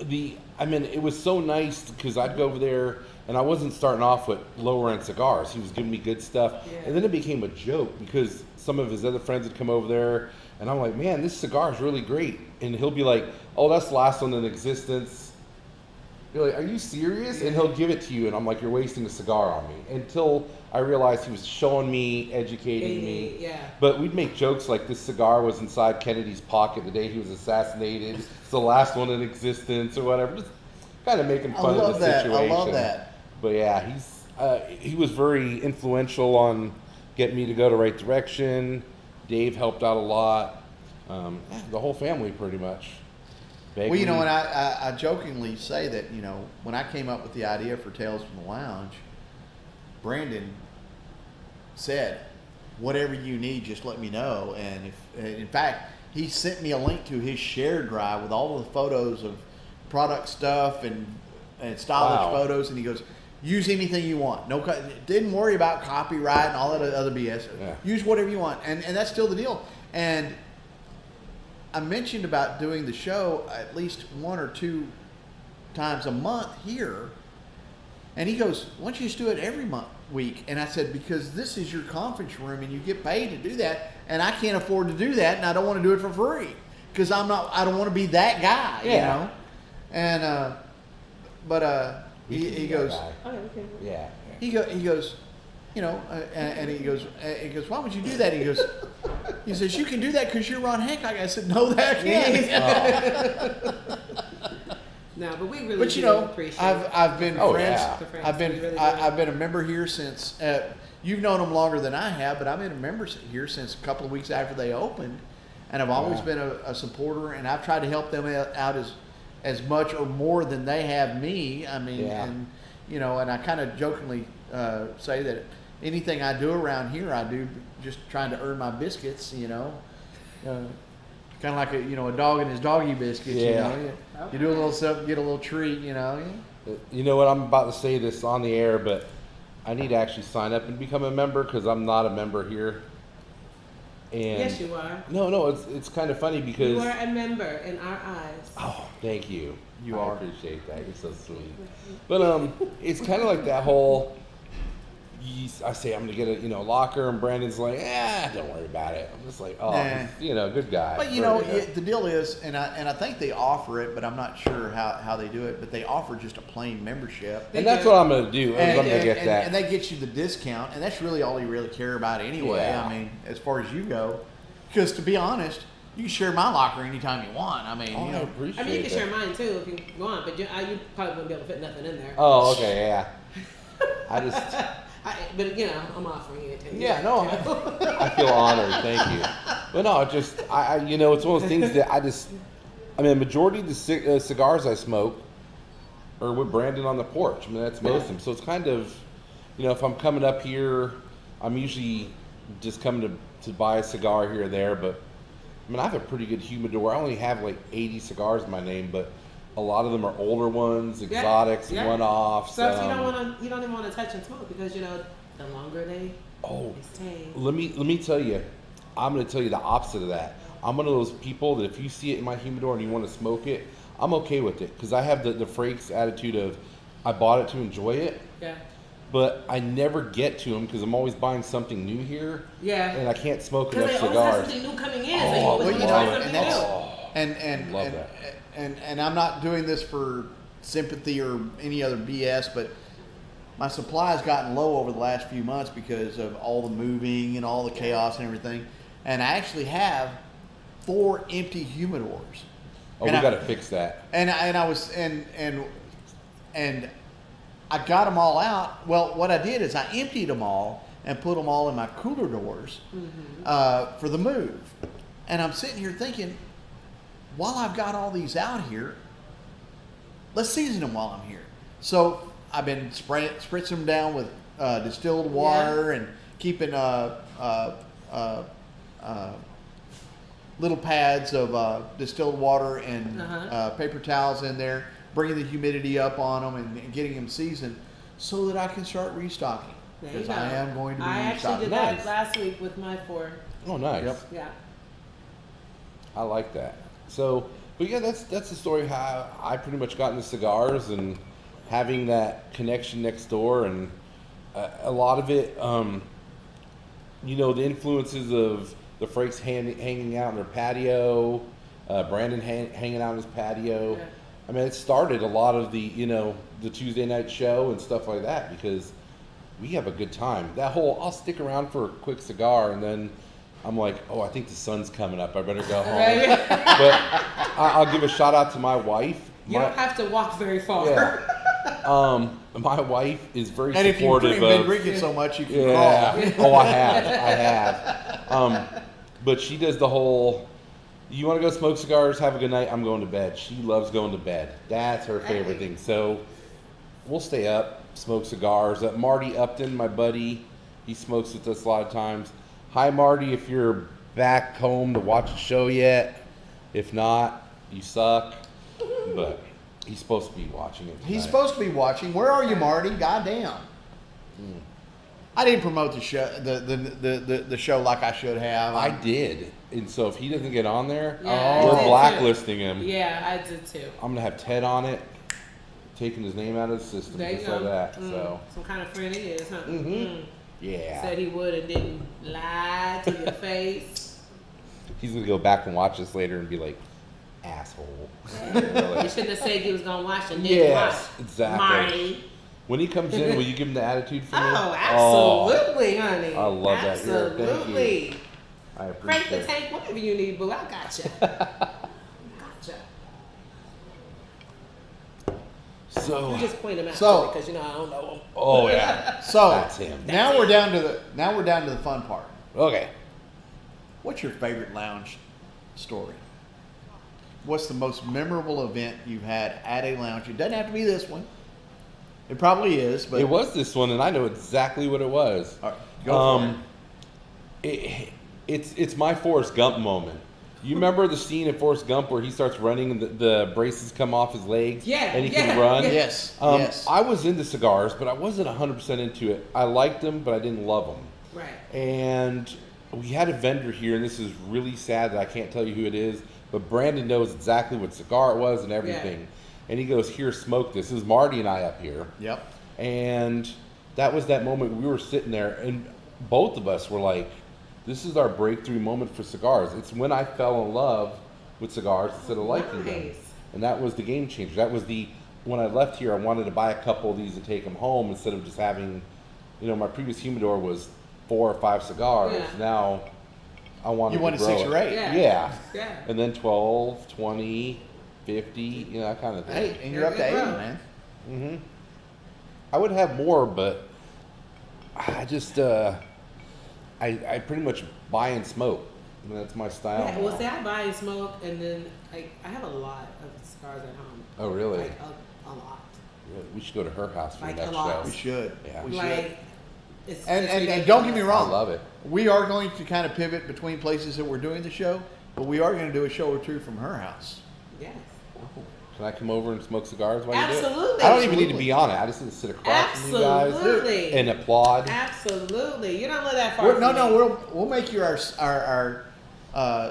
it was so nice because I'd go over there and I wasn't starting off with lower end cigars. He was giving me good stuff, and then it became a joke because some of his other friends would come over there, and I'm like, man, this cigar is really great, and he'll be like, oh, that's the last one in existence. You're like, are you serious? And he'll give it to you, and I'm like, you're wasting a cigar on me. Until I realized he was showing me, educating me. Yeah. But we'd make jokes like this cigar was inside Kennedy's pocket the day he was assassinated. It's the last one in existence or whatever. Just kind of making fun of the situation. I love that. But yeah, he was very influential on getting me to go the right direction. Dave helped out a lot. The whole family pretty much. Well, and I jokingly say that, when I came up with the idea for Tales from the Lounge, Brandon said, whatever you need, just let me know. And in fact, he sent me a link to his share drive with all of the photos of product stuff and stylish photos. And he goes, use anything you want. Didn't worry about copyright and all that other BS. Yeah. Use whatever you want. And that's still the deal. And I mentioned about doing the show at least 1 or 2 times a month here. And he goes, why don't you just do it every week? And I said, because this is your conference room and you get paid to do that. And I can't afford to do that. And I don't want to do it for free because I don't want to be that guy, And, he goes, yeah. He goes, and he goes, why would you do that? He says, you can do that because you're Ron Hancock. I said, no, that I can't. No, but we really But appreciate. I've been friends. Yeah. I've been a member here since. You've known them longer than I have, but I've been a member here since a couple of weeks after they opened, and I've always been a supporter. And I've tried to help them out as much or more than they have me. I mean, and I kind of jokingly say that anything I do around here, I do just trying to earn my biscuits. Kind of like a dog and his doggy biscuits. You do a little something, get a little treat. You know what? I'm about to say this on the air, but I need to actually sign up and become a member because I'm not a member here. And yes, you are. No, it's kind of funny because you are a member in our eyes. Oh, thank you. I appreciate that. You're so sweet. But it's kind of like that whole. I say I'm gonna get a locker, and Brandon's like, don't worry about it. I'm just like, good guy. But the deal is, and I think they offer it, but I'm not sure how they do it. But they offer just a plain membership, and that's what I'm gonna do. I'm gonna get that, and that gets you the discount, and that's really all you really care about anyway. Yeah. I mean, as far as you go, because to be honest, you can share my locker anytime you want. I mean, I appreciate you can that. share mine too if you want, but you probably wouldn't be able to fit nothing in there. Oh, okay, yeah. But I'm offering it. Yeah, no, I feel honored. Thank you. But no, it's one of those things that majority of the cigars I smoke are with Brandon on the porch. I mean, that's most of them. So it's kind of, if I'm coming up here, I'm usually just coming to buy a cigar here or there. But I have a pretty good humidor. I only have like 80 cigars in my name, but a lot of them are older ones, exotics, one-offs. So you don't even want to touch and smoke because the longer they stay. Let me tell you, I'm going to tell you the opposite of that. I'm one of those people that if you see it in my humidor and you want to smoke it, I'm okay with it because I have the Frakes attitude of I bought it to enjoy it. Yeah. But I never get to them because I'm always buying something new here. Yeah. And I can't smoke enough cigars. Because they always have something new coming in. So you always love that. And I'm not doing this for sympathy or any other BS, but my supply has gotten low over the last few months because of all the moving and all the chaos and everything. And I actually have 4 empty humidors. Oh, we got to fix that. And I got them all out. Well, what I did is I emptied them all and put them all in my cooler doors for the move. And I'm sitting here thinking, while I've got all these out here, let's season them while I'm here. So I've been spritzing them down with distilled water and keeping little pads of distilled water and paper towels in there, bringing the humidity up on them and getting them seasoned so that I can start restocking. Because I am going to be I restocking. actually did that last week with my 4. Oh, nice. Yep. Yeah. I like that. So, but yeah, that's the story how I pretty much got into cigars and having that connection next door, and a lot of it, you know, the influences of the Frakes hanging out in their patio, Brandon hanging out in his patio. Yeah. I mean, it started a lot of the, you know, the Tuesday night show and stuff like that because we have a good time. That whole, I'll stick around for a quick cigar, and then I'm like, oh, I think the sun's coming up. I better go home. Right. But I'll give a shout out to my wife. You don't have to walk very far. Yeah. My wife is very And if you've supportive been drinking so much, you can crawl. Oh, I have. But she does the whole, you want to go smoke cigars, have a good night, I'm going to bed. She loves going to bed. That's her favorite thing. So we'll stay up, smoke cigars. Marty Upton, my buddy, he smokes with us a lot of times. Hi, Marty, if you're back home to watch the show yet. If not, you suck. But he's supposed to be watching it tonight. He's supposed to be watching. Where are you, Marty? Goddamn. I didn't promote the show, the show like I should have. I did. And so if he doesn't get on there, Yeah, we're I did blacklisting him. Yeah, I did too. I'm going to have Ted on it, taking his name out of the system. There you Just go. like that. So, Some kind of friend he is, huh? yeah. Said he would and didn't lie to your face. He's going to go back and watch this later and be like, asshole. You shouldn't have said you was gonna watch and didn't Yes, watch. exactly. Marty. When he comes in, will you give him the attitude for me? Oh, absolutely, honey. I love that. Absolutely. Thank you. I Crank appreciate the it. tank, whatever you need, boo. I gotcha. Gotcha. So, You just point him out So- because you know I don't know him. oh yeah, So that's him. now we're down to the fun part. Okay. What's your favorite lounge story? What's the most memorable event you've had at a lounge? It doesn't have to be this one. It probably is, but It was this one, and I know exactly what it was. All right, go for it. It's my Forrest Gump moment. You remember the scene in Forrest Gump where he starts running and the braces come off his legs? Yeah, And he yeah, can run? yeah. Yes, Um, yes. I was into cigars, but I wasn't 100% into it. I liked them, but I didn't love them. Right. And we had a vendor here, and this is really sad that I can't tell you who it is, but Brandon knows exactly what cigar it was and everything. Yeah. And he goes, here, smoke this. This is Marty and I up here. Yep. And that was that moment we were sitting there, and both of us were like, this is our breakthrough moment for cigars. It's when I fell in love with cigars instead of liking them. Nice. And that was the game changer. That was when I left here, I wanted to buy a couple of these and take them home instead of just having, my previous humidor was 4 or 5 cigars. Yeah. Now I wanted You wanted to grow 6 or it. 8. Yeah. Yeah. And then 12, 20, 50, that kind of thing. Hey, and you're up to 80, Wow. man. Mm-hmm. I would have more, but I just, I pretty much buy and smoke. I mean, that's my style. Yeah, well, see, I buy and smoke, and then I have a lot of cigars at home. Oh, really? Like a lot. Yeah, we should go to her house for Like the a next lot. show. We should. Yeah. We should. Like, it's And don't get me ridiculous. wrong. I love it. We are going to kind of pivot between places that we're doing the show, but we are going to do a show or two from her house. Yes. Can I come over and smoke cigars while you do it? Absolutely. I don't even need to be on it. I just need to sit across from you guys Absolutely. and applaud. Absolutely. You don't live that far. We're, from no, me. we'll make you our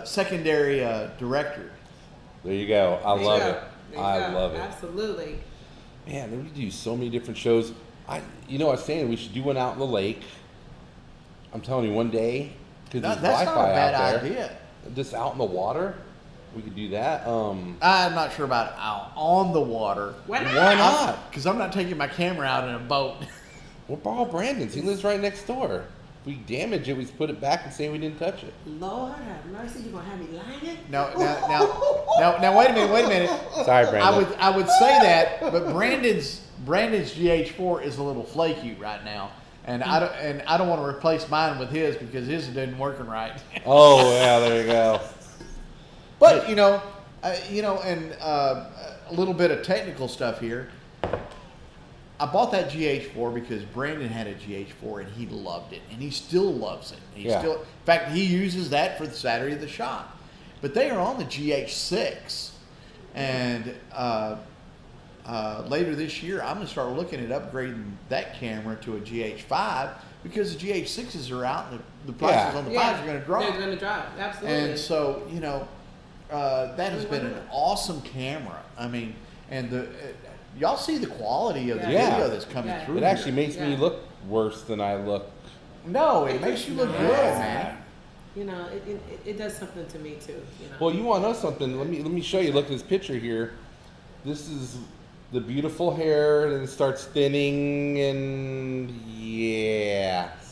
secondary director. There you go. I There you love go. it. There you I go. love it. Absolutely. Man, we do so many different shows. I was saying we should do one out in the lake. I'm telling you, one day, because there's That's not a Wi-Fi bad out there. idea. Just out in the water, we could do that. I'm not sure about out on the water. Why not? Why not? Because I'm not taking my camera out in a boat. We'll borrow Brandon's. He lives right next door. If we damage it, we just put it back and say we didn't touch it. Lord have mercy. You gonna have me lying? Now, wait a minute. Sorry, Brandon. I would say that, but Brandon's GH4 is a little flaky right now, and I don't want to replace mine with his because his isn't working right. Oh, yeah, there you go. But and a little bit of technical stuff here. I bought that GH4 because Brandon had a GH4 and he loved it, and he still loves it. In fact, he uses that for the Saturday of the shop. But they are on the GH6, and later this year, I'm going to start looking at upgrading that camera to a GH5 because the GH6s are out and the prices on the 5s are going to drop. They're going to drop, absolutely. And so, that has been an awesome camera. I mean, and y'all see the quality of the video that's coming through. It actually makes me look worse than I look. No, it makes you look good, man. It does something to me too. Well, you want to know something? Let me show you. Look at this picture here. This is the beautiful hair, and it starts thinning, and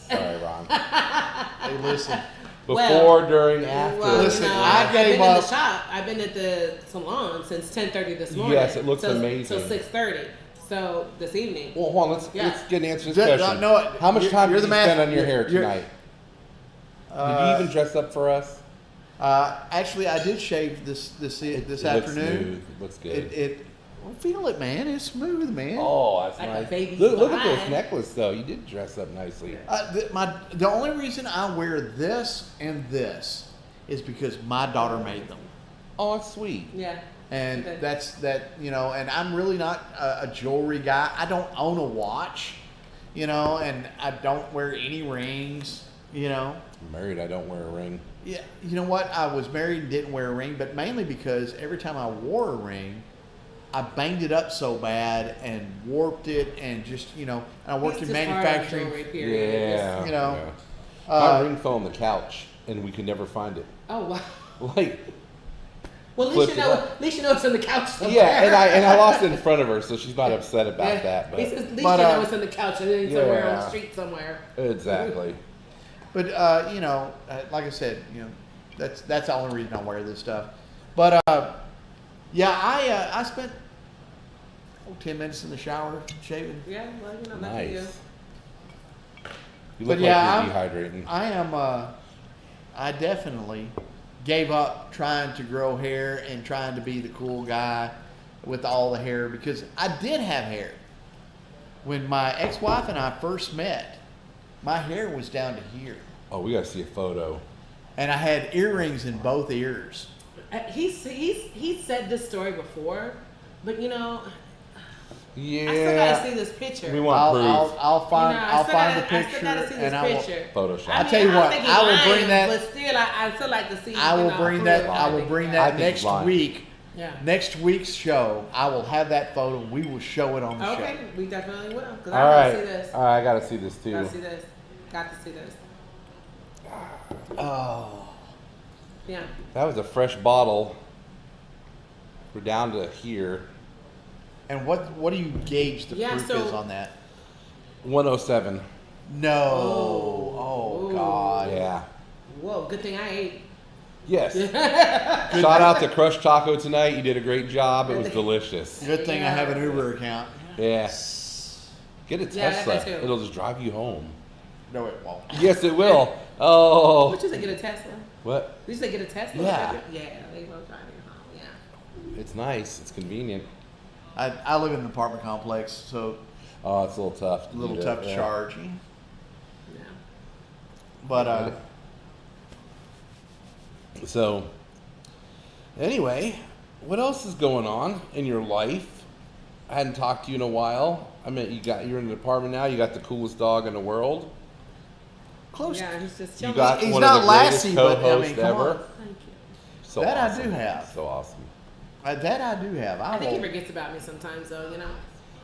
sorry, Ron. Hey, listen. Before, during, after. Listen, I gave up. In the shop. I've been at the salon since 10:30 this morning. Yes, it looks amazing. Till 6:30. So this evening. Well, hold on. Let's get an answer to this question. No, how much time did you spend on your hair you're- tonight? Did you even dress up for us? Actually, I did shave this afternoon. It looks good. Feel it, man. It's smooth, man. Oh, that's Like a nice. baby's Look at this behind. necklace, though. You did dress up nicely. The only reason I wear this and this is because my daughter made them. Oh, that's sweet. Yeah. And Okay. that's and I'm really not a jewelry guy. I don't own a watch, and I don't wear any rings, I'm married. I don't wear a ring. Yeah, you know what? I was married and didn't wear a ring, but mainly because every time I wore a ring, I banged it up so bad and warped it, and just and I worked in manufacturing. Yeah. My ring fell on the couch, and we could never find it. Oh wow. Like. Well, at least you know it's on the couch somewhere. Yeah, and I lost it in front of her, so she's not upset about that. But at least you know it's on the couch and then somewhere on the street somewhere. Exactly. But like I said, that's the only reason I wear this stuff. But I spent 10 minutes in the shower shaving. Yeah, well, nothing Nice. to You look But like you're dehydrating. I definitely gave up trying to grow hair and trying to be the cool guy with all the hair, because I did have hair. When my ex-wife and I first met, my hair was down to here. Oh, we gotta see a photo. And I had earrings in both ears. He's said this story before, but Yeah. I still gotta see this picture. We want proof. I'll find I still the gotta picture see this and I will. picture. Photoshop. I'll tell you what, think I he's will lying, bring that. But still, I still like to see. I will bring that. proof. I will bring I that think next lying. week. Yeah. Next week's show, I will have that photo. We will show it on the Okay, show. we definitely will. Cause All I right. gotta see this. All right, I gotta see this too. Gotta see this. Got to see this. Oh. Yeah. That was a fresh bottle. We're down to here. And what do you gauge the proof so- is on that? 107. No. Oh Ooh. God. Yeah. Whoa, good thing I ate. Yes. Shout out to Crush Taco tonight. You did a great job. It was delicious. Good thing I have an Uber account. Yeah. Get a Yeah, Tesla. that too. It'll just drive you home. No, it won't. Yes, it will. Oh. What you say, get a Tesla? What? Did you say get a Tesla? Yeah. Yeah, they will drive you home. Yeah. It's nice. It's convenient. I live in an apartment complex, so Oh, it's a little tough. a little do tough that, to yeah. charge. Yeah. But So, anyway, what else is going on in your life? I hadn't talked to you in a while. I mean, you're in an apartment now. You got the coolest dog in the world. close. Yeah, he's just You chilling. got He's one not of the greatest Lassie, but, I mean, co-hosts come ever. on. Thank you. So That I awesome. do have. So awesome. That I do have. I think he will- forgets about me sometimes, though.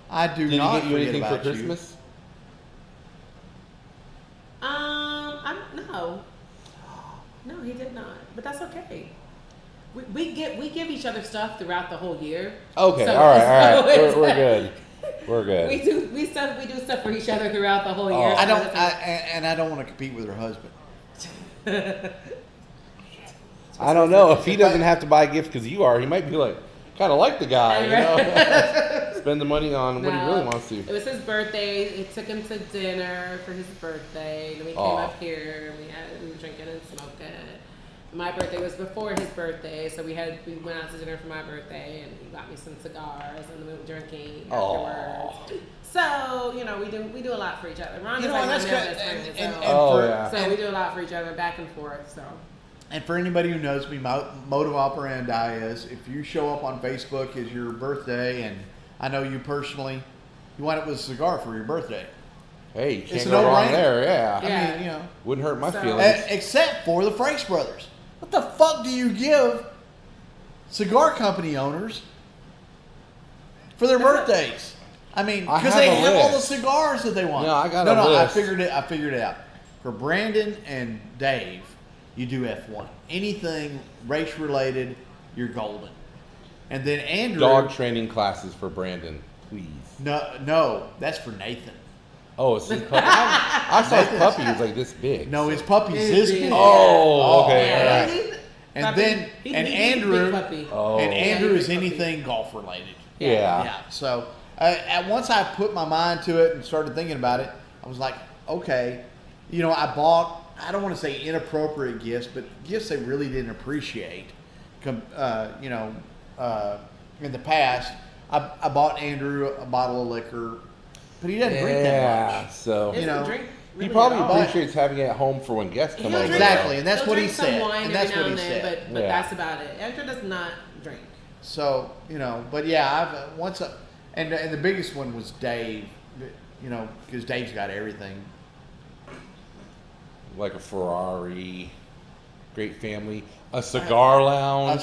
I do Did he not get you forget anything for about you. Christmas? No, he did not. But that's okay. We give each other stuff throughout the whole year. Okay, So- all right. so it's- We're good. We're good. We do stuff for each other throughout the whole year. Oh. So I don't. it's- I don't want to compete with her husband. I don't know if he doesn't have to buy a gift because you are. He might be like, kind of like the guy, you know. Spend the money on what he No. really wants to. It was his birthday. It took him to dinner for his birthday. Then we came Aw. up here. We were drinking and smoking. my birthday was before his birthday, so we went out to dinner for my birthday, and he got me some cigars, and we went drinking afterwards. So we do a lot for each other. Ron is like my best friend, so we do a lot for each other, back and forth. So. And for anybody who knows me, my modus operandi is if you show up on Facebook as your birthday, and I know you personally, you wind up with a cigar for your birthday. Hey, you can't go wrong there, yeah. I mean, wouldn't hurt my feelings. Except for the Franks brothers. What the fuck do you give cigar company owners for their birthdays? I mean, because they have all the cigars that they want. No, I got a list. I figured it out. For Brandon and Dave, you do F1. Anything race related, you're golden. And then Andrew. Dog training classes for Brandon, please. No, that's for Nathan. Oh, it's his puppy. I saw his puppy. He was like this big. No, his puppy's this big. Oh, okay. Yeah. Right. And then Andrew is anything golf related. Yeah. So once I put my mind to it and started thinking about it, I was like, okay, I bought. I don't want to say inappropriate gifts, but gifts they really didn't appreciate. In the past, I bought Andrew a bottle of liquor, but he doesn't drink that much. So drink really he probably appreciates having it at home for when guests come over. Exactly, and that's He'll what he drink some said. wine And that's every what now he and then, said. but that's about it. Andrew does not drink. So but yeah, and the biggest one was Dave, because Dave's got everything. Like a Ferrari, great family, a cigar lounge.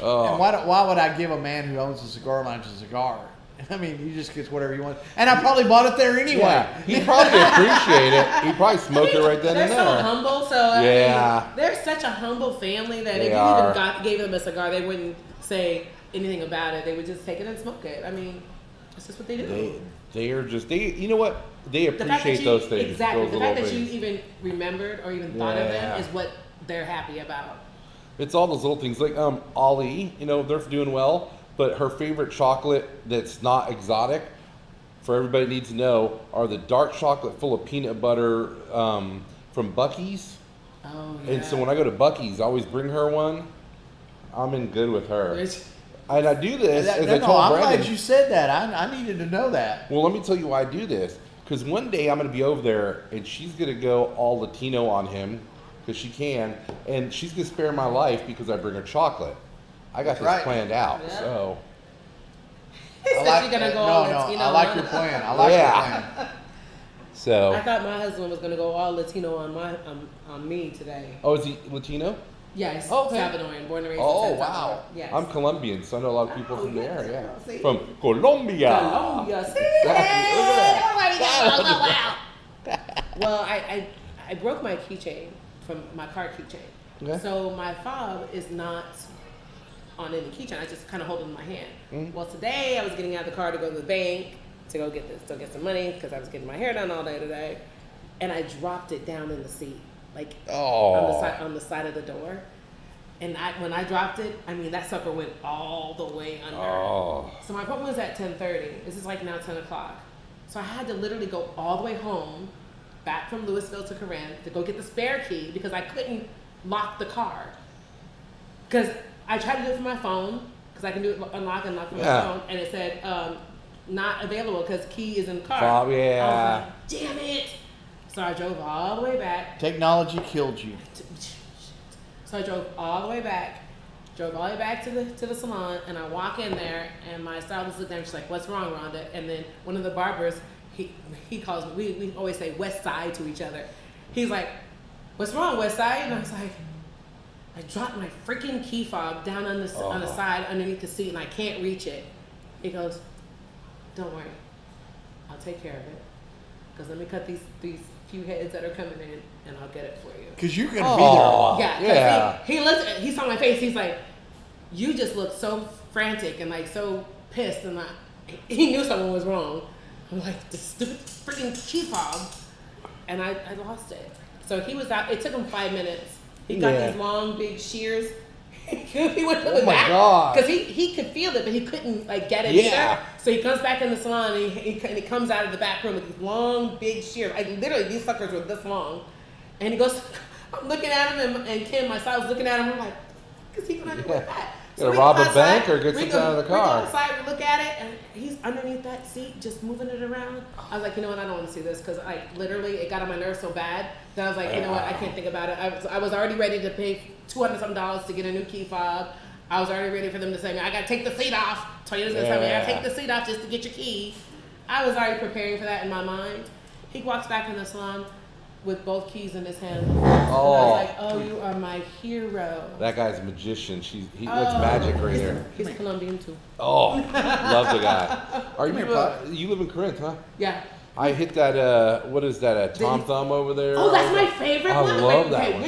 Oh. And why would I give a man who owns a cigar lounge a cigar? I mean, he just gets whatever he wants. And I probably bought it there anyway. Yeah, he'd probably appreciate it. He'd probably smoke it right then and there. They're so humble. So I mean, they're such a humble family that if you even gave them a cigar, they wouldn't say anything about it. They would just take it and smoke it. I mean, that's just what they do. They are just you know what? They appreciate those things. Exactly. Those the fact that things. you even remembered or even thought of them is what they're happy about. It's all those little things. Like Ollie, they're doing well, but her favorite chocolate that's not exotic, for everybody needs to know, are the dark chocolate full of peanut butter from Buc-ee's. Oh, yeah. And so when I go to Buc-ee's, I always bring her one. I'm in good with her. And I do this as I told I'm Brandon. glad you said that. I needed to know that. Well, let me tell you why I do this. Because one day I'm going to be over there, and she's going to go all Latino on him, because she can, and she's going to spare my life because I bring her chocolate. I got this planned out, so. I like your plan. I like your plan. So. I thought my husband was going to go all Latino on me today. Oh, is he Latino? Yes. Okay. Salvadoran, born and raised in Oh, San wow. Salvador. Yes. I'm Colombian, so I know a lot of people from there, From Colombia. Colombia. See? Well, I broke my keychain from my car keychain. Okay. So my fob is not on any keychain. I just kind of hold it in my hand. Mm-hmm. Well, today I was getting out of the car to go to the bank to go get some money because I was getting my hair done all day today, and I dropped it down in the seat, like on the side of the door. And when I dropped it, I mean that sucker went all the way under. Oh. So my appointment was at 10:30. This is like now 10 o'clock. So I had to literally go all the way home, back from Louisville to Corinth to go get the spare key because I couldn't lock the car. Because I tried to do it from my phone, because I can do it unlock and lock from my phone, and it said not available because key is in the car. Oh, yeah. I was like, damn it. So I drove all the way back. Technology killed you. So I drove all the way back to the salon, and I walk in there, and my stylist looked at me, she's like, "What's wrong, Rhonda?" And then one of the barbers, he calls me, we always say West Side to each other. He's like, "What's wrong, West Side?" And I was like, I dropped my freaking key fob down on the side underneath the seat, and I can't reach it. He goes, "Don't worry, I'll take care of it. Because let me cut these few heads that are coming in, and I'll get it for you." Because you're going to be there a while. Yeah. He saw my face. He's like, "You just look so frantic and like so pissed," and he knew something was wrong. I'm like, "This stupid freaking key fob," and I lost it. So he was out. It took him 5 minutes. He got these long, big shears. He went to the back. God. Because he could feel it, but he couldn't like get it either. So he comes back in the salon, and he comes out of the back room with these long, big shears. Literally, these suckers were this long. And he goes, I'm looking at him, and Kim, my son, was looking at him. I'm like, what is he gonna do with that? Gonna we rob go a outside, bank or get something out of the We go car? outside, we look at it, and he's underneath that seat, just moving it around. I was like, you know what? I don't want to see this because, like, literally, it got on my nerves so bad that I was like, you know what? I can't think about it. I was already ready to pay $200 to get a new key fob. I was already ready for them to say, I gotta take the seat off. Toyota's gonna tell me, I gotta take the seat off just to get your key. I was already preparing for that in my mind. He walks back in the salon with both keys in his hand. And I was like, oh, you are my hero. That guy's a magician. That's magic right there. He's Colombian too. Oh, love the guy. Are you, you live in Corinth, huh? Yeah. I hit that, what is that, Tom Thumb over there? Oh, that's my favorite one. I love that one.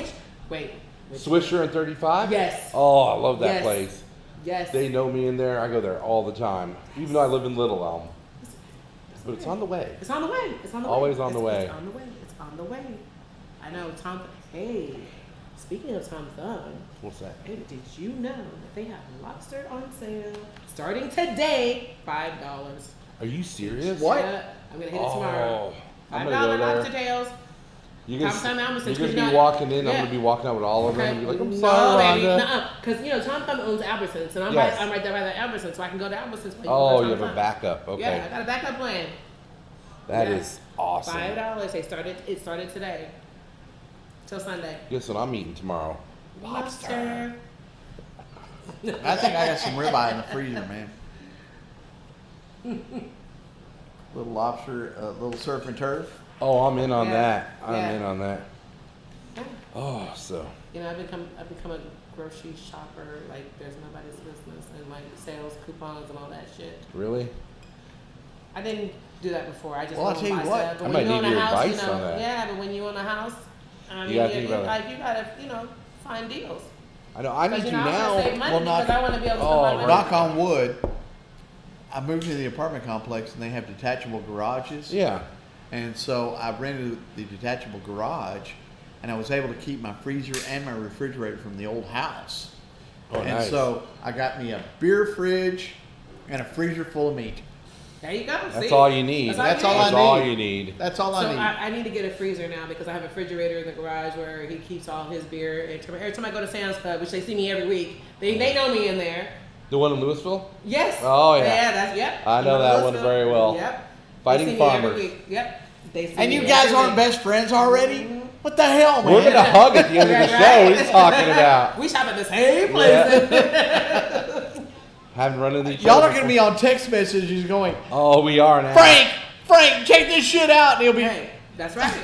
Which Swisher and 35? Yes. Oh, I love that place. Yes. They know me in there. I go there all the time. Even though I live in Little Elm. But it's on the way. It's on the way. It's on the way. Always on the way. It's on the way. It's on the way. I know, Tom. Hey, speaking of Tom Thumb. What's that? Hey, did you know that they have lobster on sale starting today? $5. Are you serious? What? Yeah, I'm gonna hit it tomorrow. I'm $5 gonna go there. lobster tails. You're Tom gonna Thumb be walking in. I'm gonna be walking out with all of them. And be like, I'm sorry, Rhonda. Because Tom Thumb owns Albertsons, and I'm right there by the Albertsons, so I can go to Albertsons. Oh, you have a backup. Okay. Yeah, I got a backup plan. That is awesome. $5. It started today. Till Sunday. Guess what I'm eating tomorrow? Lobster. I think I got some ribeye in the freezer, man. Little lobster, little surf and turf. Oh, I'm in on Yeah. that. I'm Yeah. in on that. Yeah. Oh, so. I've become a grocery shopper. Like, there's nobody's business, and like sales, coupons, and all that shit. Really? I didn't do that before. I just Well, I'll go tell you and buy what, stuff. But I when might you own need a your house, advice on that. Yeah, but when you own a house, I mean, gotta think about that. you gotta, find deals. I know. I need to I want to save now. money because I want to be able to spend my money. Knock on wood. I moved to the apartment complex and they have detachable garages. Yeah. And so I rented the detachable garage, and I was able to keep my freezer and my refrigerator from the old house. Oh, and nice. so I got me a beer fridge and a freezer full of meat. There you go. That's See? all you need. That's all I That's need. all you need. That's all So I need. I need to get a freezer now because I have a refrigerator in the garage where he keeps all his beer. And every time I go to Sam's Club, which they see me every week, they know me in there. The one in Louisville? Yes. Oh, yeah. Yeah, yep. I know that one very well. Yep. Fighting They see me every Farmers. week. Yep. They see And me you guys every aren't week. best friends already? What the hell, man? We're going to hug at the end of the show. Right. What are you talking about? We shop at the same place. Haven't run into each Y'all other are going to be on text messages going, Oh, we are now. Frank, check this shit out. And he'll be, Hey, that's right.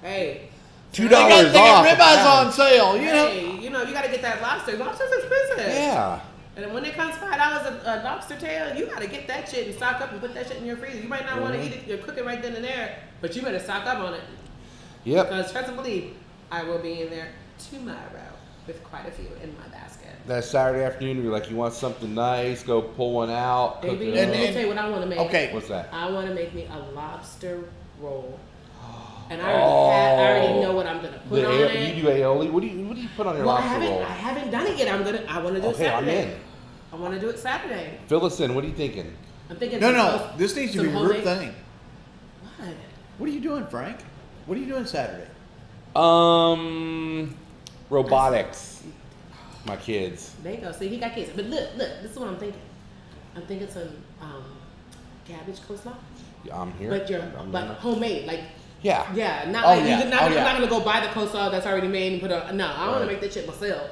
Hey. $2 they got off. ribeyes on sale, you know? Hey, you got to get that lobster. Lobster's expensive. Yeah. And when it comes $5 a lobster tail, you gotta get that shit and stock up and put that shit in your freezer. You might not want to eat it or cook it right then and there, but you better stock up on it. Yep. Because trust and believe, I will be in there tomorrow with quite a few in my basket. That Saturday afternoon, you're like, you want something nice, go pull one out. Cook Baby, it let up. me tell you what I want to make. Okay. What's that? I want to make me a lobster roll. And I already know what I'm gonna put on it. You do aioli? What do you put on your lobster roll? I haven't done it yet. I want to do it Okay, I'm Saturday. in. I want to do it Saturday. Fill us in. What are you thinking? I'm thinking. No, this needs to be a group homemade- thing. What? What are you doing, Frank? What are you doing Saturday? Robotics. My kids. There you go. See, he got kids. But look, this is what I'm thinking. I'm thinking some cabbage coleslaw. Yeah, I'm here. But homemade, like Yeah. not Oh, like yeah. I'm not Oh, yeah. gonna go buy the coleslaw that's already made and put it. No, I want to Right. make that shit myself,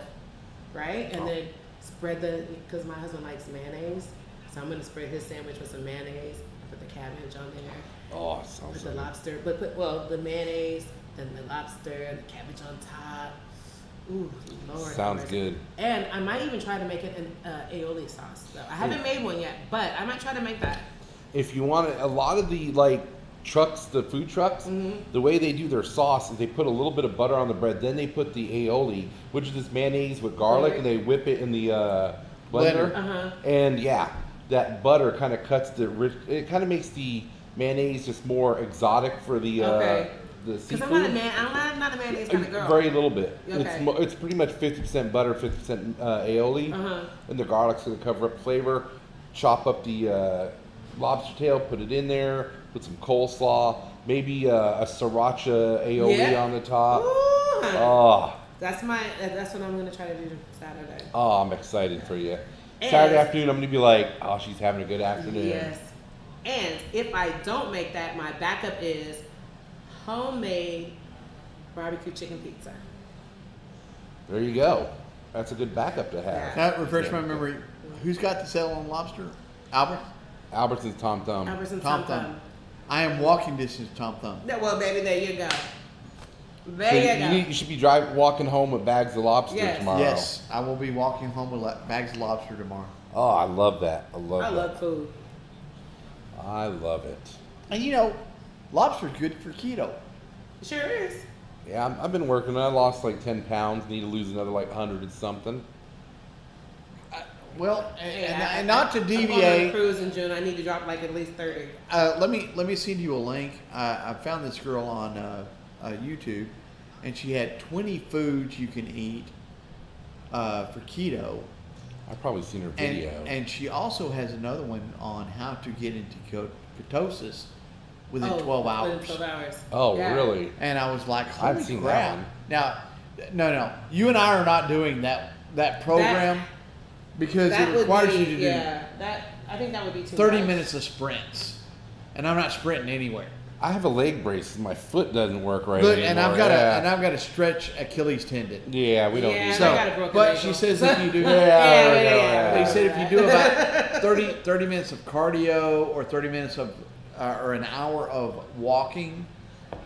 right? And then spread because my husband likes mayonnaise, so I'm gonna spread his sandwich with some mayonnaise. Put the cabbage on there. Oh, sounds Put the good. lobster, but the mayonnaise, then the lobster, the cabbage on top. Ooh, Lord. Sounds have mercy. good. And I might even try to make it an aioli sauce. Though I haven't made one yet, but I might try to make that. If you want it, a lot of the trucks, the food trucks, the way they do their sauce is they put a little bit of butter on the bread, then they put the aioli, which is this mayonnaise with garlic, and they whip it in the blender. Uh-huh. And yeah, that butter kind of cuts the rich. It kind of makes the mayonnaise just more exotic for the Okay. the Because seafood. I'm not a mayonnaise kind of girl. Very little bit. Okay. It's pretty much 50% butter, 50% aioli, and the garlic's gonna cover up flavor. Chop up the lobster tail, put it in there, put some coleslaw, maybe a sriracha aioli Yeah. on the top. Ooh, on. Oh, That's what I'm gonna try to do Saturday. oh, I'm excited for you. And- Saturday afternoon, I'm gonna be like, oh, she's having a good afternoon. Yes. And if I don't make that, my backup is homemade barbecue chicken pizza. There you go. That's a good backup to have. Yeah. That refresh my memory. Who's got the sale on lobster? Albert? Albertson's Tom Thumb. Albertson's Tom Tom Thumb. I am walking distance, Tom Thumb. Well, baby, there you go. So There you go. you should be walking home with bags of lobster Yes. tomorrow. Yes, I will be walking home with bags of lobster tomorrow. Oh, I love that. I love I that. love food. I love it. And you know, lobster's good for keto. It sure is. Yeah, I've been working. I lost like 10 pounds. Need to lose another like 100 and something. Well, Yeah, and not to I'm going on a deviate, cruise in June. I need to drop like at least 30. let me send you a link. I found this girl on YouTube, and she had 20 foods you can eat for keto. I've probably seen her And, video. and she also has another one on how to get into ketosis within 12 hours. Within 12 hours. Oh, Yeah. really? And I was like, I've holy seen crap. that one. Now, no, you and I are not doing that program because That it would requires be, you to do I think that would be too 30 much. minutes of sprints. And I'm not sprinting anywhere. I have a leg brace. My foot doesn't work right Look, anymore. and I've got yeah. a stretch Achilles tendon. Yeah, we don't Yeah, need I So, got a broken but ankle. she says if you do, Yeah. they said if you do about 30 minutes of cardio or 30 minutes of or an hour of walking,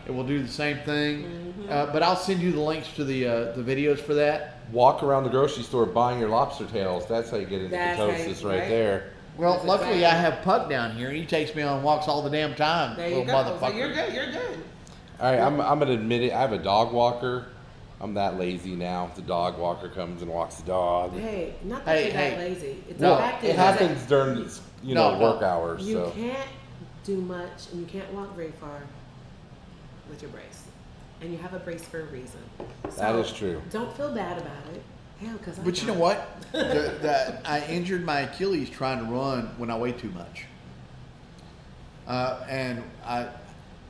it will do the same thing. Mm-hmm. But I'll send you the links to the videos for that. Walk around the grocery store buying your lobster tails. That's how you get into That's how you- ketosis right right. there. Well, That's luckily exactly. I have Puck down here. He takes me on walks all the damn time. There you little go. So motherfucker. you're good. You're good. All right, I'm gonna admit it. I have a dog walker. I'm that lazy now. The dog walker comes and walks the dog. Hey, not that Hey, you're that hey. lazy. It's Well, the fact it is happens during No, work hours. you So can't do much and you can't walk very far with your brace. And you have a brace for a reason. That So, is true. Don't feel bad about it. Hell, because But you know what? I injured my Achilles trying to run when I weighed too much.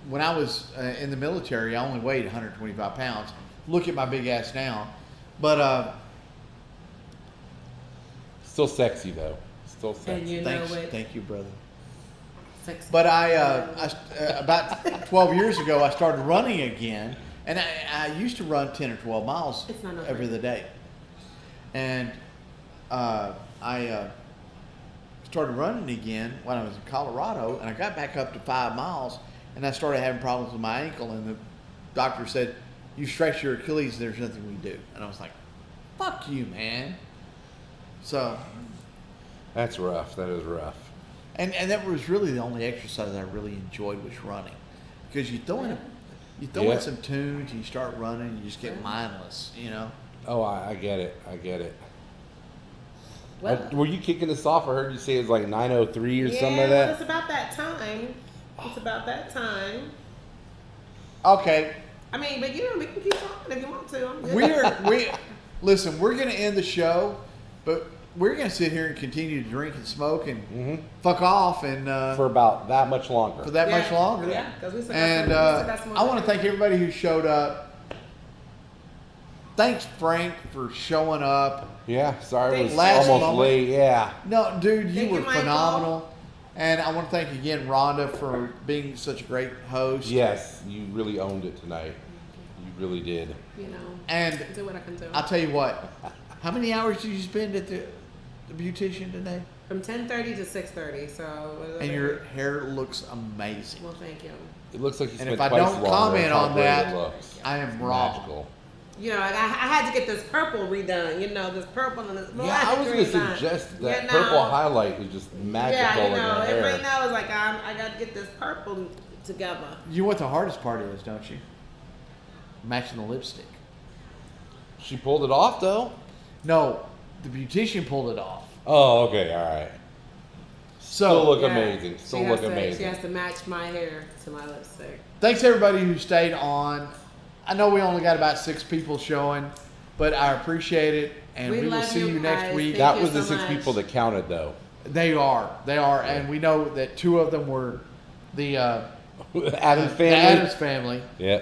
When I was in the military, I only weighed 125 pounds. Look at my big ass now. But still sexy though. Still sexy. And you know thanks, what? thank you, brother. Sex- But about 12 years ago, I started running again, and I used to run 10 or 12 miles It's not no every brainer. day. And I started running again when I was in Colorado, and I got back up to 5 miles, and I started having problems with my ankle, and the doctor said, "You stretch your Achilles, there's nothing we do." And I was like, "Fuck you, man." So, That's rough. That is rough. and that was really the only exercise I really enjoyed was running, because you throw in Yeah. some tunes, and you start running, and you just get mindless, you know. Oh, I get it. I get it. Well, Were you kicking this off? I heard you say it was like 9:03 or something like well, that. it's about that time. It's about that time. Okay, I mean, but you know, we can keep talking if you want to. I'm good. listen. We're gonna end the show, but we're gonna sit here and continue to drink and smoke and fuck off and For about that much longer. for that Yeah. much longer. Yeah, 'cause we still got And some- we still got some more I want to to thank do. everybody who showed up. Thanks, Frank, for showing up. Yeah, sorry it was Last almost moment. late. Yeah. No, dude, you Thank were you, Michael. phenomenal. And I want to thank again Rhonda for being such a great host. Yes, you really owned it tonight. You really did. You know, And do what I can do. I'll tell you what, how many hours did you spend at the beautician today? From 10:30 to 6:30. So. And your hair looks amazing. Well, thank you. It looks like you And spent if I twice don't longer. comment That's how on great that, it looks. I am It's wrong. magical. You know, I had to get this purple redone. You know, this purple and this black. Yeah, I was going to redone. suggest that You purple know? highlight is just magical Yeah, you in know, your hair. right now it's like I got to get this purple together. You know what the hardest part is, don't you? Matching the lipstick. She pulled it off though. No, the beautician pulled it off. Oh, okay, all right. So, Still look Yeah. amazing. She Still has look to- amazing. She has to match my hair to my lipstick. thanks everybody who stayed on. I know we only got about 6 people showing, but I appreciate it, and We we will love see you you next guys. week. Thank That you was the so 6 much. people that counted though. They are, and we know that 2 of them were the Adam's family. Adams family. Yeah.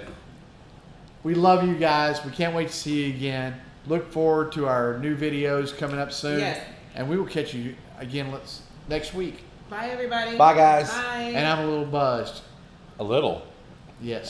We love you guys. We can't wait to see you again. Look forward to our new videos coming up soon. Yes. And we will catch you again next week. Bye, everybody. Bye, guys. Bye. And I'm a little buzzed. A little. Yes.